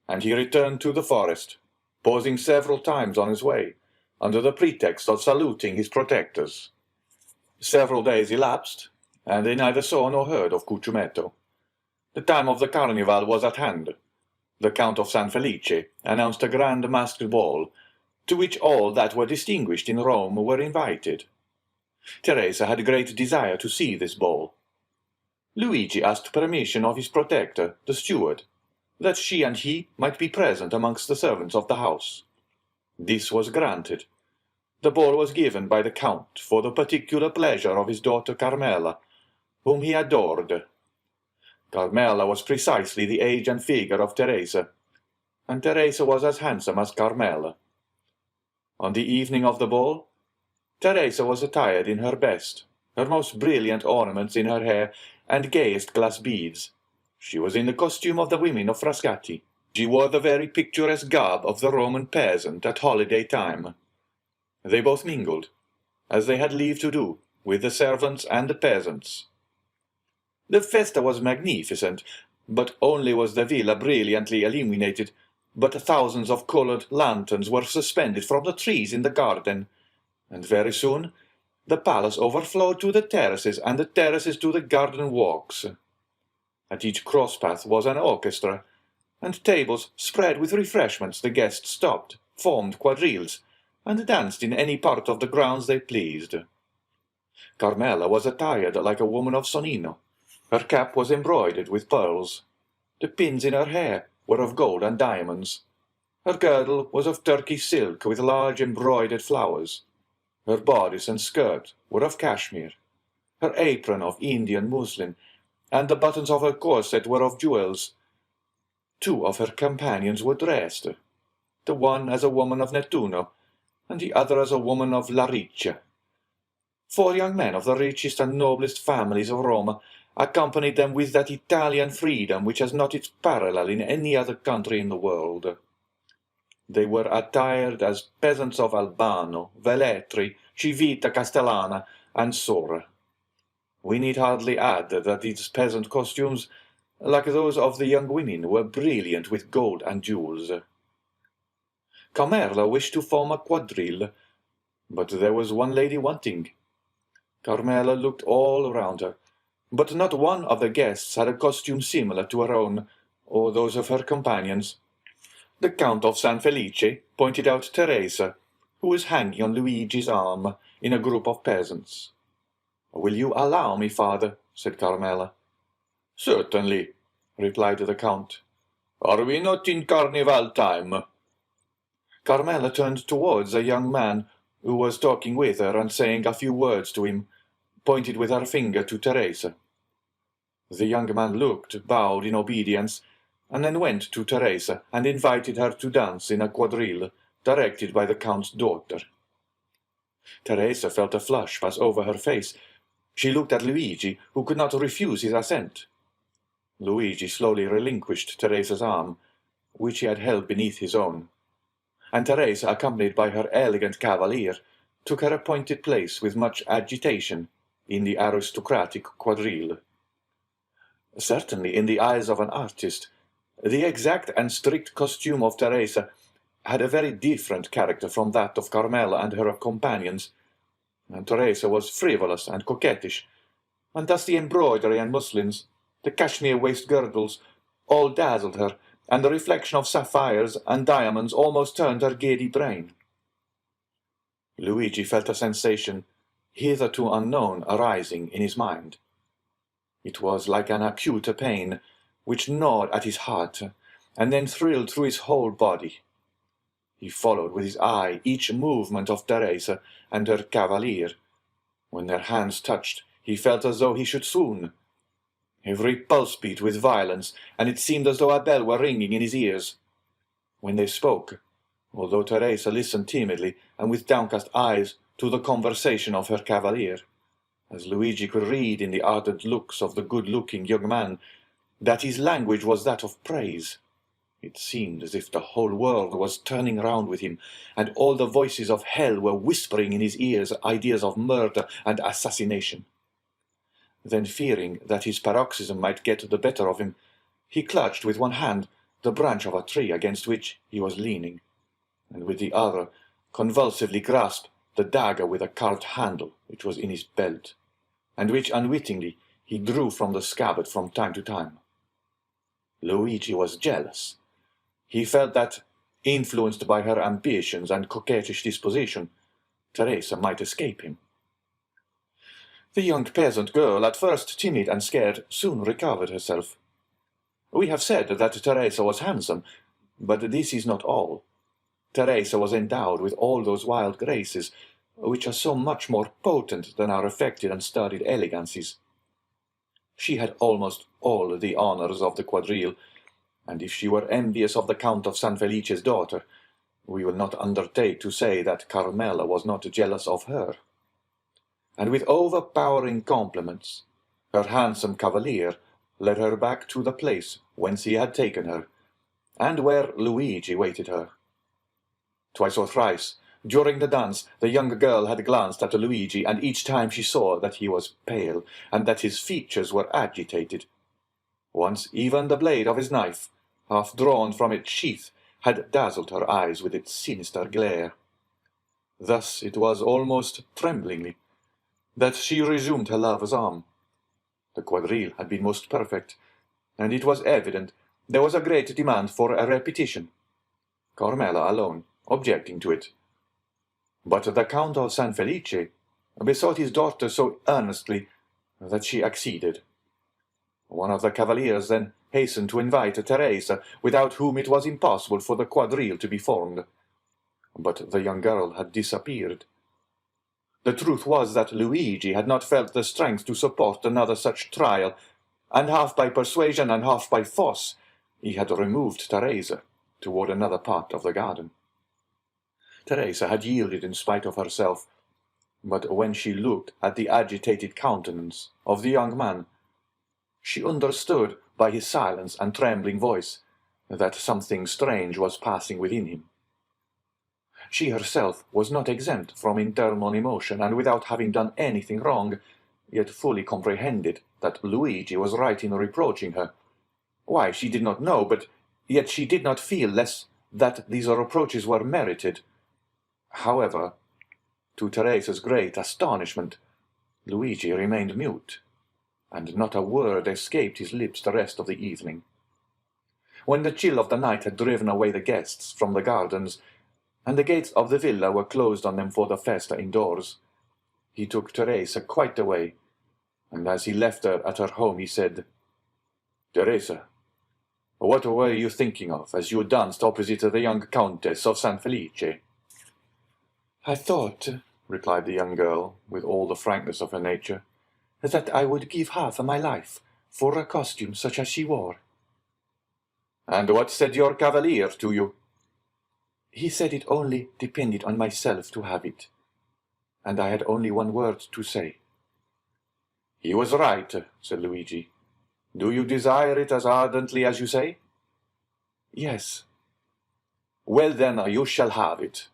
and he returned to the forest, pausing several times on his way, under the pretext of saluting his protectors. Several days elapsed, and they neither saw nor heard of Cucciumetto. The time of the carnival was at hand. The Count of San Felice announced a grand masked ball, to which all that were distinguished in Rome were invited. Teresa had great desire to see this ball. Luigi asked permission of his protector, the steward, that she and he might be present amongst the servants of the house. This was granted. The ball was given by the Count for the particular pleasure of his daughter Carmela, whom he adored. Carmela was precisely the age and figure of Teresa, and Teresa was as handsome as Carmela. On the evening of the ball, Teresa was attired in her best, her most brilliant ornaments in her hair, and gayest glass beads. She was in the costume of the women of Frascati. She wore the very picturesque garb of the Roman peasant at holiday time. They both mingled, as they had leave to do, with the servants and the peasants. The festa was magnificent, but only was the villa brilliantly illuminated, but thousands of coloured lanterns were suspended from the trees in the garden, and very soon the palace overflowed to the terraces, and the terraces to the garden walks. At each cross-path was an orchestra, and tables spread with refreshments. The guests stopped, formed quadrilles, and danced in any part of the grounds they pleased. Carmela was attired like a woman of Sonnino. Her cap was embroidered with pearls. The pins in her hair were of gold and diamonds. Her girdle was of Turkish silk with large embroidered flowers. Her bodice and skirt were of cashmere, her apron of Indian muslin, and the buttons of her corset were of jewels. Two of her companions were dressed, the one as a woman of Nettuno, and the other as a woman of La Riccia. 4 young men of the richest and noblest families of Rome accompanied them with that Italian freedom which has not its parallel in any other country in the world. They were attired as peasants of Albano, Velletri, Civita Castellana, and Sora. We need hardly add that these peasant costumes, like those of the young women, were brilliant with gold and jewels. Carmela wished to form a quadrille, but there was one lady wanting. Carmela looked all around her, but not one of the guests had a costume similar to her own, or those of her companions. The Count of San Felice pointed out Teresa, who was hanging on Luigi's arm in a group of peasants. "Will you allow me, father?" said Carmela. "Certainly," replied the Count. "Are we not in carnival time?" Carmela turned towards a young man who was talking with her, and saying a few words to him, pointed with her finger to Teresa. The young man looked, bowed in obedience, and then went to Teresa and invited her to dance in a quadrille directed by the Count's daughter. Teresa felt a flush pass over her face. She looked at Luigi, who could not refuse his assent. Luigi slowly relinquished Teresa's arm, which he had held beneath his own, and Teresa, accompanied by her elegant cavalier, took her appointed place with much agitation in the aristocratic quadrille. Certainly, in the eyes of an artist, the exact and strict costume of Teresa had a very different character from that of Carmela and her companions, and Teresa was frivolous and coquettish, and thus the embroidery and muslins, the cashmere waist-girdles, all dazzled her, and the reflection of sapphires and diamonds almost turned her giddy brain. Luigi felt a sensation hitherto unknown arising in his mind. It was like an acute pain, which gnawed at his heart, and then thrilled through his whole body. He followed with his eye each movement of Teresa and her cavalier. When their hands touched, he felt as though he should swoon. Every pulse beat with violence, and it seemed as though a bell were ringing in his ears. When they spoke, although Teresa listened timidly and with downcast eyes to the conversation of her cavalier, as Luigi could read in the ardent looks of the good-looking young man that his language was that of praise, it seemed as if the whole world was turning round with him, and all the voices of hell were whispering in his ears ideas of murder and assassination. Then, fearing that his paroxysm might get the better of him, he clutched with one hand the branch of a tree against which he was leaning, and with the other convulsively grasped the dagger with a carved handle which was in his belt, and which unwittingly he drew from the scabbard from time to time. Luigi was jealous. He felt that, influenced by her ambitions and coquettish disposition, Teresa might escape him. The young peasant girl, at first timid and scared, soon recovered herself. We have said that Teresa was handsome, but this is not all. Teresa was endowed with all those wild graces which are so much more potent than our affected and studied elegancies. She had almost all the honours of the quadrille, and if she were envious of the Count of San Felice's daughter, we will not undertake to say that Carmela was not jealous of her. And with overpowering compliments, her handsome cavalier led her back to the place whence he had taken her, and where Luigi waited her. Twice or thrice, during the dance, the young girl had glanced at Luigi, and each time she saw that he was pale, and that his features were agitated. Once even the blade of his knife, half drawn from its sheath, had dazzled her eyes with its sinister glare. Thus it was almost tremblingly that she resumed her lover's arm. The quadrille had been most perfect, and it was evident there was a great demand for a repetition, Carmela alone objecting to it. But the Count of San Felice besought his daughter so earnestly that she acceded. One of the cavaliers then hastened to invite Teresa, without whom it was impossible for the quadrille to be formed. But the young girl had disappeared. The truth was that Luigi had not felt the strength to support another such trial, and half by persuasion and half by force he had removed Teresa toward another part of the garden. Teresa had yielded in spite of herself, but when she looked at the agitated countenance of the young man, she understood by his silence and trembling voice that something strange was passing within him. She herself was not exempt from internal emotion, and without having done anything wrong, yet fully comprehended that Luigi was right in reproaching her. Why, she did not know, but yet she did not feel less that these reproaches were merited. However, to Teresa's great astonishment, Luigi remained mute, and not a word escaped his lips the rest of the evening. When the chill of the night had driven away the guests from the gardens, and the gates of the villa were closed on them for the festa indoors, he took Teresa quite away, and as he left her at her home he said, "Teresa, what were you thinking of as you danced opposite the young Countess of San Felice?" "I thought," replied the young girl, with all the frankness of her nature, "that I would give half my life for a costume such as she wore." "And what said your cavalier to you?" "He said it only depended on myself to have it, and I had only one word to say." "He was right," said Luigi. "Do you desire it as ardently as you say?" "Yes." "Well, then, you shall have it."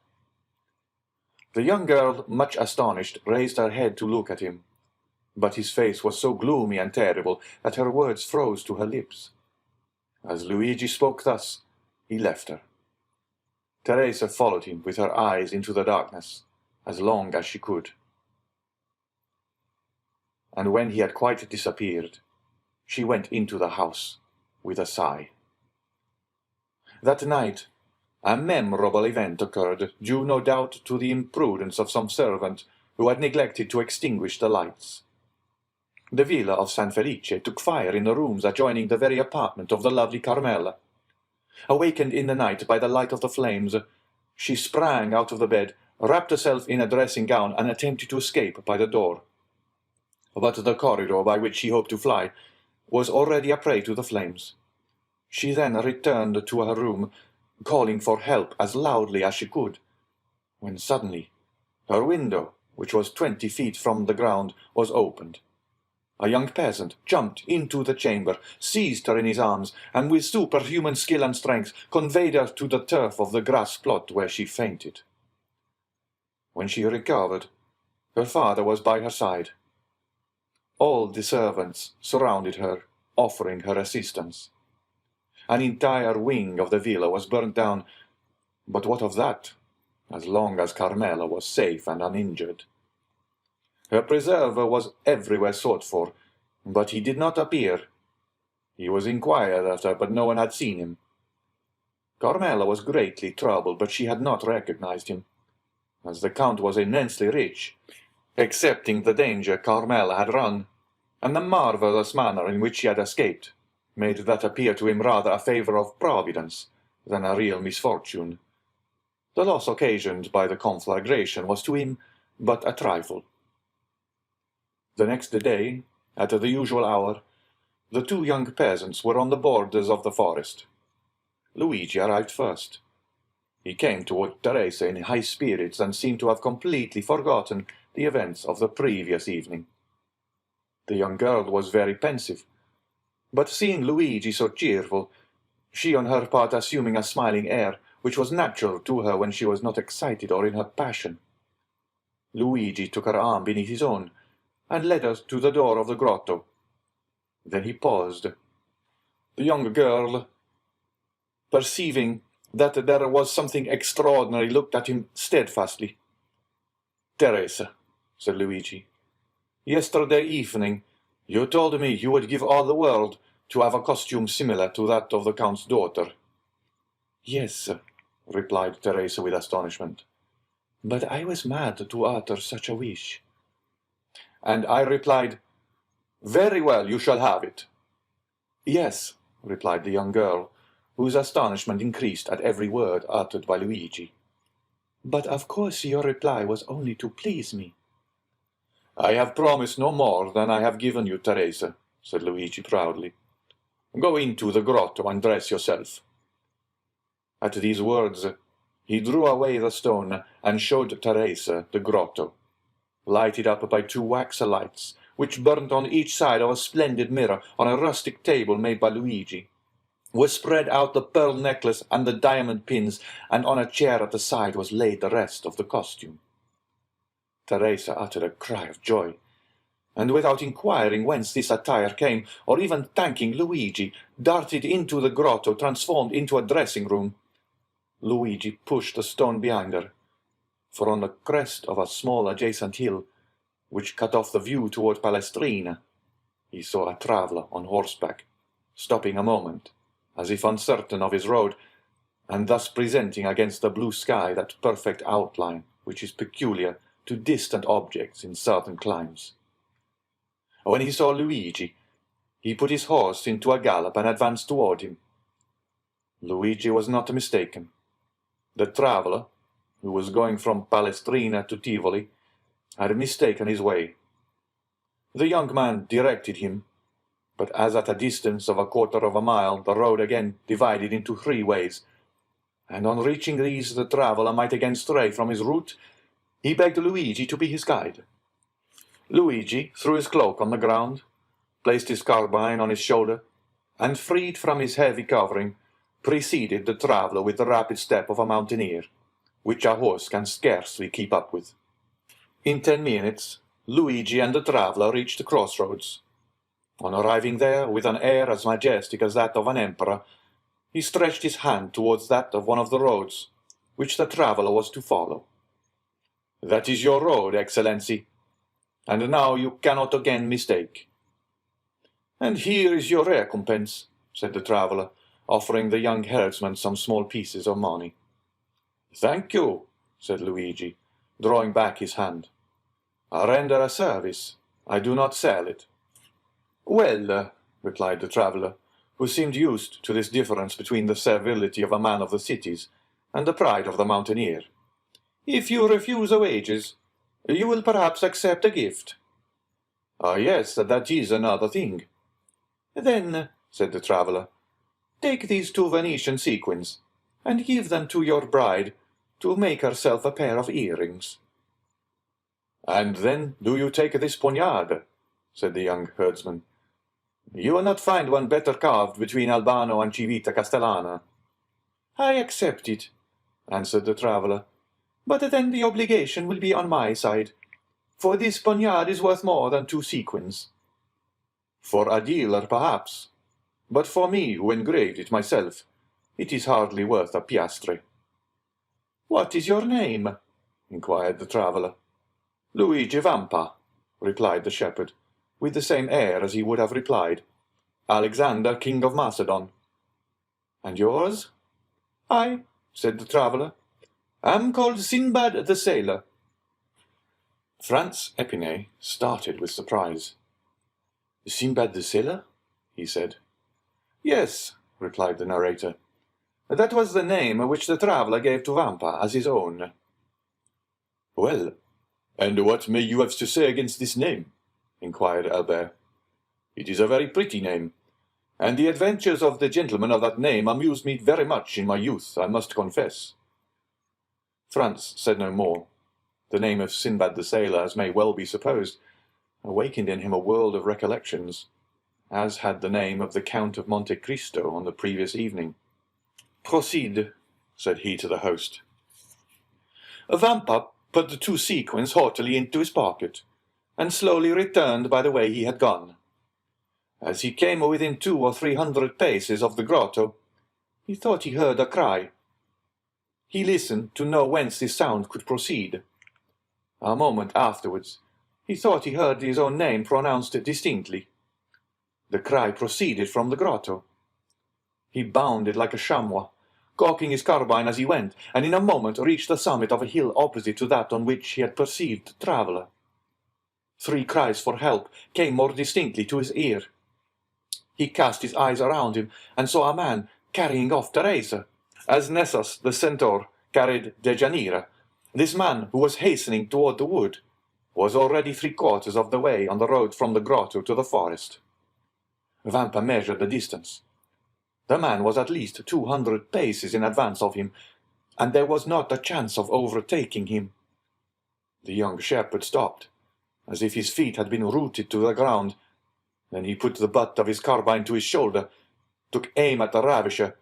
The young girl, much astonished, raised her head to look at him, but his face was so gloomy and terrible that her words froze to her lips. As Luigi spoke thus, he left her. Teresa followed him with her eyes into the darkness, as long as she could. And when he had quite disappeared, she went into the house with a sigh. That night, a memorable event occurred, due no doubt to the imprudence of some servant who had neglected to extinguish the lights. The villa of San Felice took fire in the rooms adjoining the very apartment of the lovely Carmela. Awakened in the night by the light of the flames, She sprang out of the bed, wrapped herself in a dressing gown, and attempted to escape by the door. But the corridor by which she hoped to fly was already a prey to the flames. She then returned to her room, calling for help as loudly as she could, when suddenly her window, which was 20 feet from the ground, was opened. A young peasant jumped into the chamber, seized her in his arms, and with superhuman skill and strength conveyed her to the turf of the grass plot, where she fainted. When she recovered, her father was by her side. All the servants surrounded her, offering her assistance. An entire wing of the villa was burnt down, but what of that, as long as Carmela was safe and uninjured? Her preserver was everywhere sought for, but he did not appear. He was inquired after, but no one had seen him. Carmela was greatly troubled, but she had not recognized him, as the Count was immensely rich, accepting the danger Carmela had run, and the marvellous manner in which she had escaped made that appear to him rather a favour of Providence than a real misfortune. The loss occasioned by the conflagration was to him but a trifle. The next day, at the usual hour, the two young peasants were on the borders of the forest. Luigi arrived first. He came toward Teresa in high spirits and seemed to have completely forgotten the events of the previous evening. The young girl was very pensive, but seeing Luigi so cheerful, she on her part assuming a smiling air, which was natural to her when she was not excited or in her passion. Luigi took her arm beneath his own, and led her to the door of the grotto. Then he paused. The young girl, perceiving that there was something extraordinary, looked at him steadfastly. "Teresa," said Luigi, "yesterday evening you told me you would give all the world to have a costume similar to that of the Count's daughter." "Yes," replied Teresa with astonishment, "but I was mad to utter such a wish." And I replied, "Very well, you shall have it." "Yes," replied the young girl, whose astonishment increased at every word uttered by Luigi. "But of course your reply was only to please me." "I have promised no more than I have given you, Teresa," said Luigi proudly. "Go into the grotto and dress yourself." At these words he drew away the stone and showed Teresa the grotto, lighted up by two wax lights, which burnt on each side of a splendid mirror on a rustic table made by Luigi. Was spread out the pearl necklace and the diamond pins, and on a chair at the side was laid the rest of the costume. Teresa uttered a cry of joy, and without inquiring whence this attire came, or even thanking Luigi, darted into the grotto, transformed into a dressing-room. Luigi pushed the stone behind her, for on the crest of a small adjacent hill, which cut off the view toward Palestrina, he saw a traveller on horseback, stopping a moment, as if uncertain of his road, and thus presenting against the blue sky that perfect outline which is peculiar to distant objects in certain climes. When he saw Luigi, he put his horse into a gallop and advanced toward him. Luigi was not mistaken. The traveller, who was going from Palestrina to Tivoli, had mistaken his way. The young man directed him, but as at a distance of a quarter of a mile the road again divided into three ways, and on reaching these the traveller might again stray from his route, he begged Luigi to be his guide. Luigi threw his cloak on the ground, placed his carbine on his shoulder, and, freed from his heavy covering, preceded the traveller with the rapid step of a mountaineer, which a horse can scarcely keep up with. In 10 minutes, Luigi and the traveller reached the crossroads. On arriving there, with an air as majestic as that of an emperor, he stretched his hand towards that of one of the roads, which the traveller was to follow. "That is your road, Excellency, and now you cannot again mistake." "And here is your recompense," said the traveller, offering the young herdsman some small pieces of money. "Thank you," said Luigi, drawing back his hand. "I render a service. I do not sell it." "Well," replied the traveller, who seemed used to this difference between the servility of a man of the cities and the pride of the mountaineer. If you refuse the wages, you will perhaps accept a gift. Ah, yes, that is another thing. Then, said the traveller, take these 2 Venetian sequins, and give them to your bride to make herself a pair of earrings. And then do you take this poniard, said the young herdsman. You will not find one better carved between Albano and Civita Castellana. I accept it, answered the traveller, but then the obligation will be on my side, for this poniard is worth more than 2 sequins. For a dealer, perhaps, but for me, who engraved it myself, it is hardly worth a piastre. What is your name? inquired the traveller. Luigi Vampa, replied the shepherd, with the same air as he would have replied, Alexander, King of Macedon. And yours? I, said the traveller, am called Sinbad the Sailor. Franz Epinay started with surprise. Sinbad the Sailor? He said. Yes, replied the narrator. That was the name which the traveller gave to Vampa as his own. Well, and what may you have to say against this name? inquired Albert. It is a very pretty name, and the adventures of the gentleman of that name amused me very much in my youth, I must confess. Franz said no more. The name of Sinbad the Sailor, as may well be supposed, awakened in him a world of recollections, as had the name of the Count of Monte Cristo on the previous evening. Proceed, said he to the host. Vampa put the 2 sequins haughtily into his pocket, and slowly returned by the way he had gone. As he came within 200 or 300 paces of the grotto, he thought he heard a cry. He listened to know whence this sound could proceed. A moment afterwards, he thought he heard his own name pronounced distinctly. The cry proceeded from the grotto. He bounded like a chamois, cocking his carbine as he went, and in a moment reached the summit of a hill opposite to that on which he had perceived the traveller. 3 cries for help came more distinctly to his ear. He cast his eyes around him, and saw a man carrying off Teresa, as Nessus the centaur carried Dejanira. This man, who was hastening toward the wood, was already 3/4 of the way on the road from the grotto to the forest. Vampa measured the distance. The man was at least 200 paces in advance of him, and there was not a chance of overtaking him. The young shepherd stopped, as if his feet had been rooted to the ground. Then he put the butt of his carbine to his shoulder, took aim at the ravisher,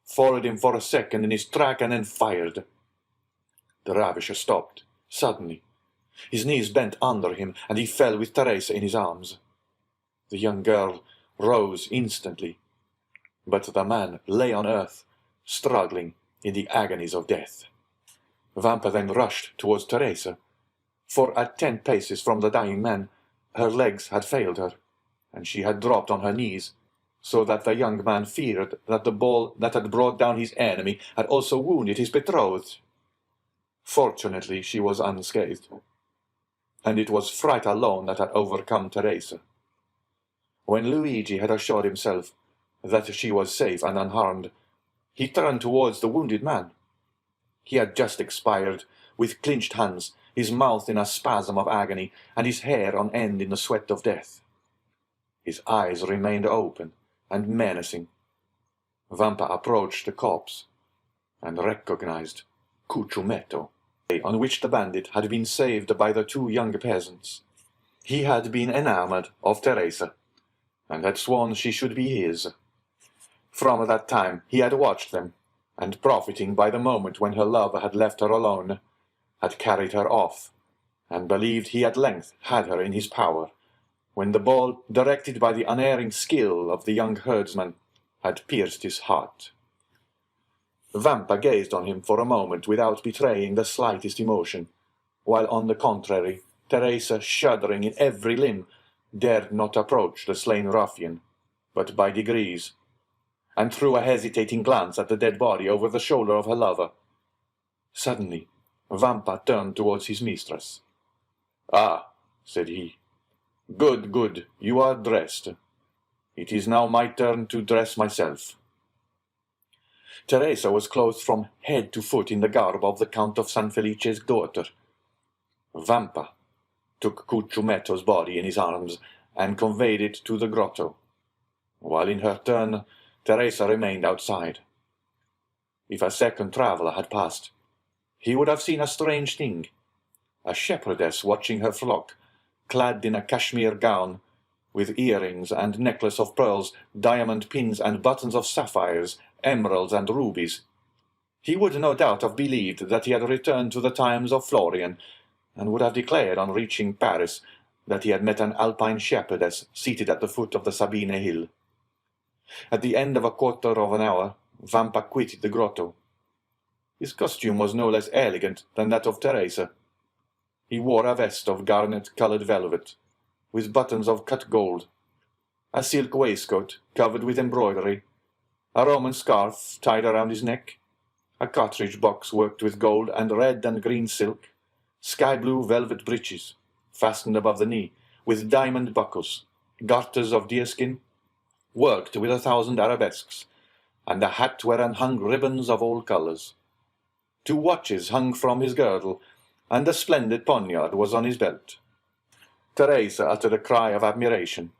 followed him for a second in his track, and then fired. The ravisher stopped, suddenly. His knees bent under him, and he fell with Teresa in his arms. The young girl rose instantly, but the man lay on earth, struggling in the agonies of death. Vampa then rushed towards Teresa, for at 10 paces from the dying man her legs had failed her, and she had dropped on her knees, so that the young man feared that the ball that had brought down his enemy had also wounded his betrothed. Fortunately she was unscathed, and it was fright alone that had overcome Teresa. When Luigi had assured himself that she was safe and unharmed, he turned towards the wounded man. He had just expired, with clenched hands, his mouth in a spasm of agony, and his hair on end in the sweat of death. His eyes remained open and menacing. Vampa approached the corpse, and recognized Cucumetto, on which the bandit had been saved by the 2 young peasants. He had been enamored of Teresa, and had sworn she should be his. From that time he had watched them, and profiting by the moment when her lover had left her alone, had carried her off, and believed he at length had her in his power, when the ball, directed by the unerring skill of the young herdsman, had pierced his heart. Vampa gazed on him for a moment without betraying the slightest emotion, while on the contrary, Teresa, shuddering in every limb, dared not approach the slain ruffian, but by degrees, and threw a hesitating glance at the dead body over the shoulder of her lover. Suddenly, Vampa turned towards his mistress. "Ah," said he, "good, good, you are dressed. It is now my turn to dress myself." Teresa was clothed from head to foot in the garb of the Count of San Felice's daughter. Vampa took Cucciumetto's body in his arms and conveyed it to the grotto, while in her turn Teresa remained outside. If a second traveller had passed, he would have seen a strange thing: a shepherdess watching her flock, clad in a cashmere gown, with earrings and necklace of pearls, diamond pins and buttons of sapphires, emeralds and rubies. He would no doubt have believed that he had returned to the times of Florian, and would have declared on reaching Paris that he had met an Alpine shepherdess seated at the foot of the Sabine hill. At the end of a quarter of an hour, Vampa quitted the grotto. His costume was no less elegant than that of Teresa. He wore a vest of garnet-coloured velvet, with buttons of cut gold, a silk waistcoat covered with embroidery, a Roman scarf tied around his neck, a cartridge box worked with gold and red and green silk, sky-blue velvet breeches, fastened above the knee, with diamond buckles, garters of deerskin, worked with 1,000 arabesques, and a hat whereon hung ribbons of all colours. 2 watches hung from his girdle, and a splendid poniard was on his belt. Teresa uttered a cry of admiration.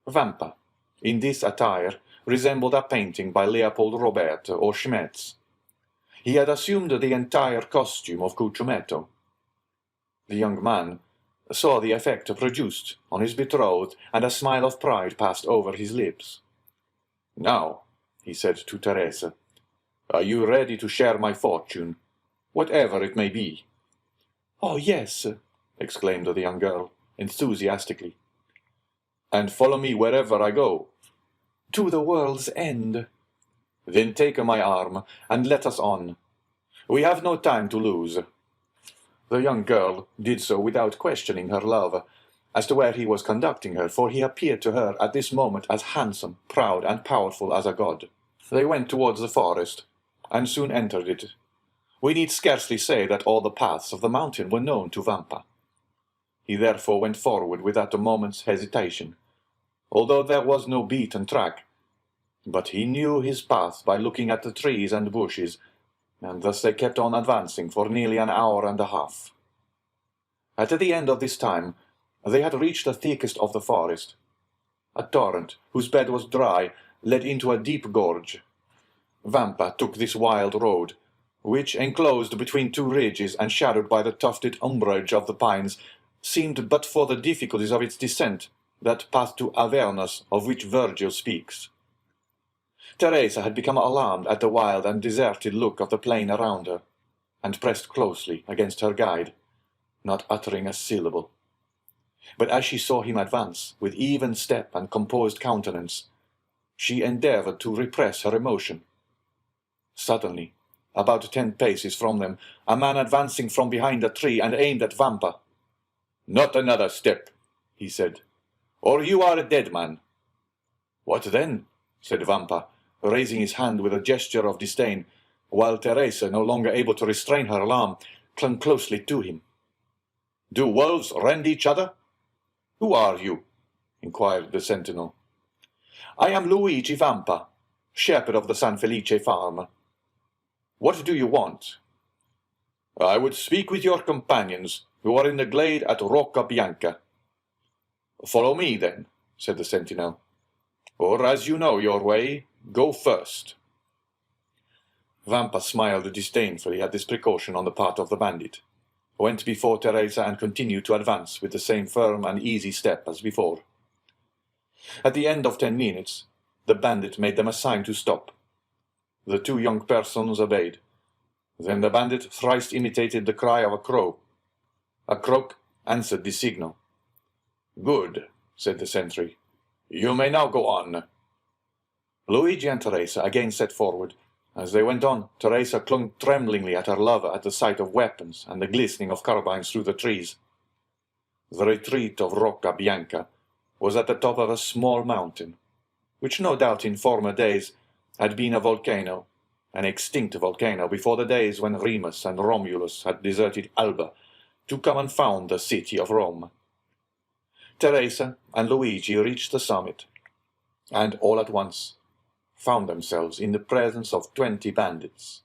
Vampa, in this attire, resembled a painting by Leopold Robert or Schmetz. He had assumed the entire costume of Cucciumetto. The young man saw the effect produced on his betrothed, and a smile of pride passed over his lips. "Now," he said to Teresa, "are you ready to share my fortune, whatever it may be?" "Oh, yes," exclaimed the young girl, enthusiastically. "And follow me wherever I go?" "To the world's end." "Then take my arm, and let us on. We have no time to lose." The young girl did so without questioning her lover as to where he was conducting her, for he appeared to her at this moment as handsome, proud, and powerful as a god. They went towards the forest, and soon entered it. We need scarcely say that all the paths of the mountain were known to Vampa. He therefore went forward without a moment's hesitation, although there was no beaten track, but he knew his path by looking at the trees and bushes, and thus they kept on advancing for nearly an hour and a half. At the end of this time they had reached the thickest of the forest. A torrent, whose bed was dry, led into a deep gorge. Vampa took this wild road, which, enclosed between 2 ridges and shadowed by the tufted umbrage of the pines, seemed, but for the difficulties of its descent, that path to Avernus of which Virgil speaks. Teresa had become alarmed at the wild and deserted look of the plain around her, and pressed closely against her guide, not uttering a syllable. But as she saw him advance, with even step and composed countenance, she endeavoured to repress her emotion. Suddenly, about 10 paces from them, a man advancing from behind a tree and aimed at Vampa. "Not another step," he said, "or you are a dead man." "What then?" said Vampa, raising his hand with a gesture of disdain, while Teresa, no longer able to restrain her alarm, clung closely to him. "Do wolves rend each other?" "Who are you?" inquired the sentinel. "I am Luigi Vampa, shepherd of the San Felice farm." "What do you want?" "I would speak with your companions, who are in the glade at Rocca Bianca." "Follow me, then," said the sentinel. "Or, as you know your way, go first." Vampa smiled disdainfully at this precaution on the part of the bandit, went before Teresa, and continued to advance with the same firm and easy step as before. At the end of 10 minutes, the bandit made them a sign to stop. The 2 young persons obeyed. Then the bandit thrice imitated the cry of a crow. A croak answered the signal. "Good," said the sentry. "You may now go on." Luigi and Teresa again set forward. As they went on, Teresa clung tremblingly at her lover at the sight of weapons and the glistening of carbines through the trees. The retreat of Rocca Bianca was at the top of a small mountain, which no doubt in former days had been a volcano, an extinct volcano before the days when Remus and Romulus had deserted Alba to come and found the city of Rome. Teresa and Luigi reached the summit, and all at once found themselves in the presence of 20 bandits.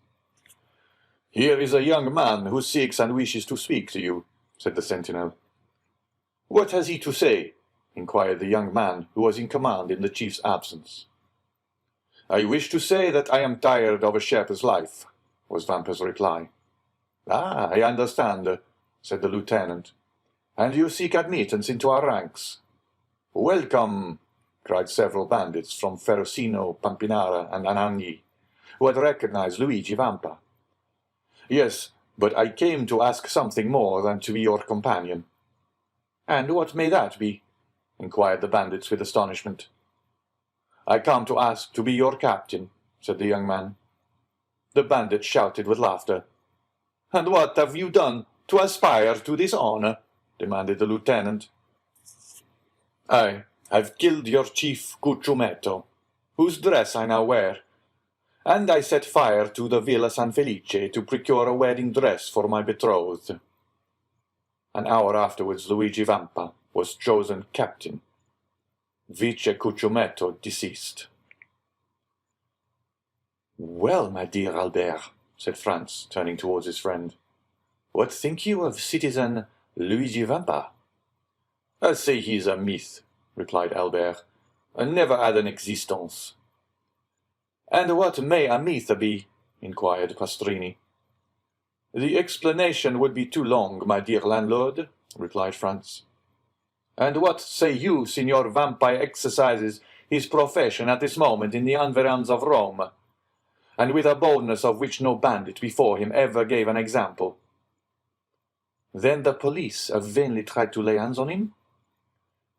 "Here is a young man who seeks and wishes to speak to you," said the sentinel. "What has he to say?" inquired the young man who was in command in the chief's absence. "I wish to say that I am tired of a shepherd's life," was Vampa's reply. "Ah, I understand," said the lieutenant. "And you seek admittance into our ranks?" "Welcome," cried several bandits from Ferrocino, Pampinara, and Anagni, who had recognized Luigi Vampa. "Yes, but I came to ask something more than to be your companion." "And what may that be?" inquired the bandits with astonishment. "I come to ask to be your captain," said the young man. The bandits shouted with laughter. "And what have you done to aspire to this honor?" demanded the lieutenant. "I have killed your chief Cucciumetto, whose dress I now wear, and I set fire to the Villa San Felice to procure a wedding dress for my betrothed." An hour afterwards Luigi Vampa was chosen captain. Vice Cucciumetto deceased. "Well, my dear Albert," said Franz, turning towards his friend, "what think you of citizen Luigi Vampa?" "I say he is a myth," replied Albert, "and never had an existence." "And what may a myth be?" inquired Pastrini. "The explanation would be too long, my dear landlord," replied Franz. "And what say you, Signor Vampa exercises his profession at this moment in the environs of Rome, and with a boldness of which no bandit before him ever gave an example?" "Then the police have vainly tried to lay hands on him?"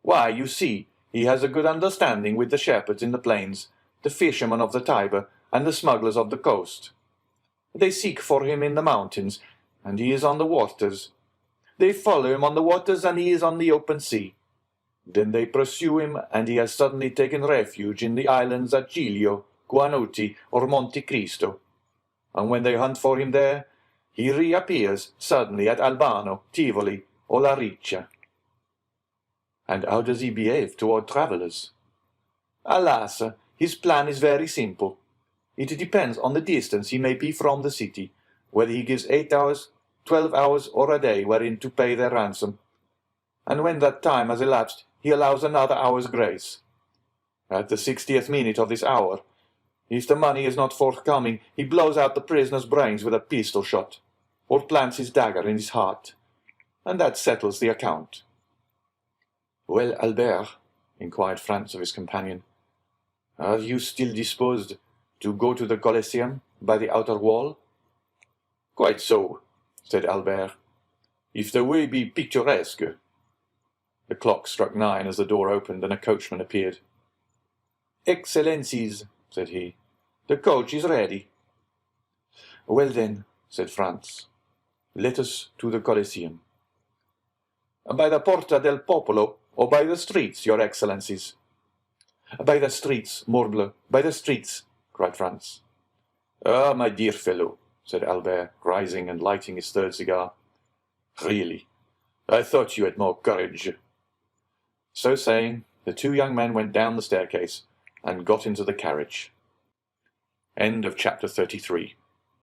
"Why, you see, he has a good understanding with the shepherds in the plains, the fishermen of the Tiber, and the smugglers of the coast. They seek for him in the mountains, and he is on the waters. They follow him on the waters, and he is on the open sea. Then they pursue him, and he has suddenly taken refuge in the islands at Giglio, Guanoti, or Monte Cristo. And when they hunt for him there, he reappears suddenly at Albano, Tivoli, or La Riccia." "And how does he behave toward travellers?" "Alas, his plan is very simple. It depends on the distance he may be from the city, whether he gives 8 hours, 12 hours, or a day wherein to pay their ransom. And when that time has elapsed, he allows another hour's grace. At the 60th minute of this hour, if the money is not forthcoming, he blows out the prisoner's brains with a pistol shot, or plants his dagger in his heart, and that settles the account." "Well, Albert," inquired Franz of his companion, "are you still disposed to go to the Colosseum by the outer wall?" "Quite so," said Albert, "if the way be picturesque." The clock struck 9 as the door opened and a coachman appeared. "Excellencies," said he, "the coach is ready." "Well then," said Franz, "let us to the Colosseum." "By the Porta del Popolo, or by the streets, your Excellencies?" "By the streets, morbleu, by the streets," cried Franz. "Ah, my dear fellow," said Albert, rising and lighting his third cigar. "Really, I thought you had more courage." So saying, the two young men went down the staircase and got into the carriage. End of chapter 33.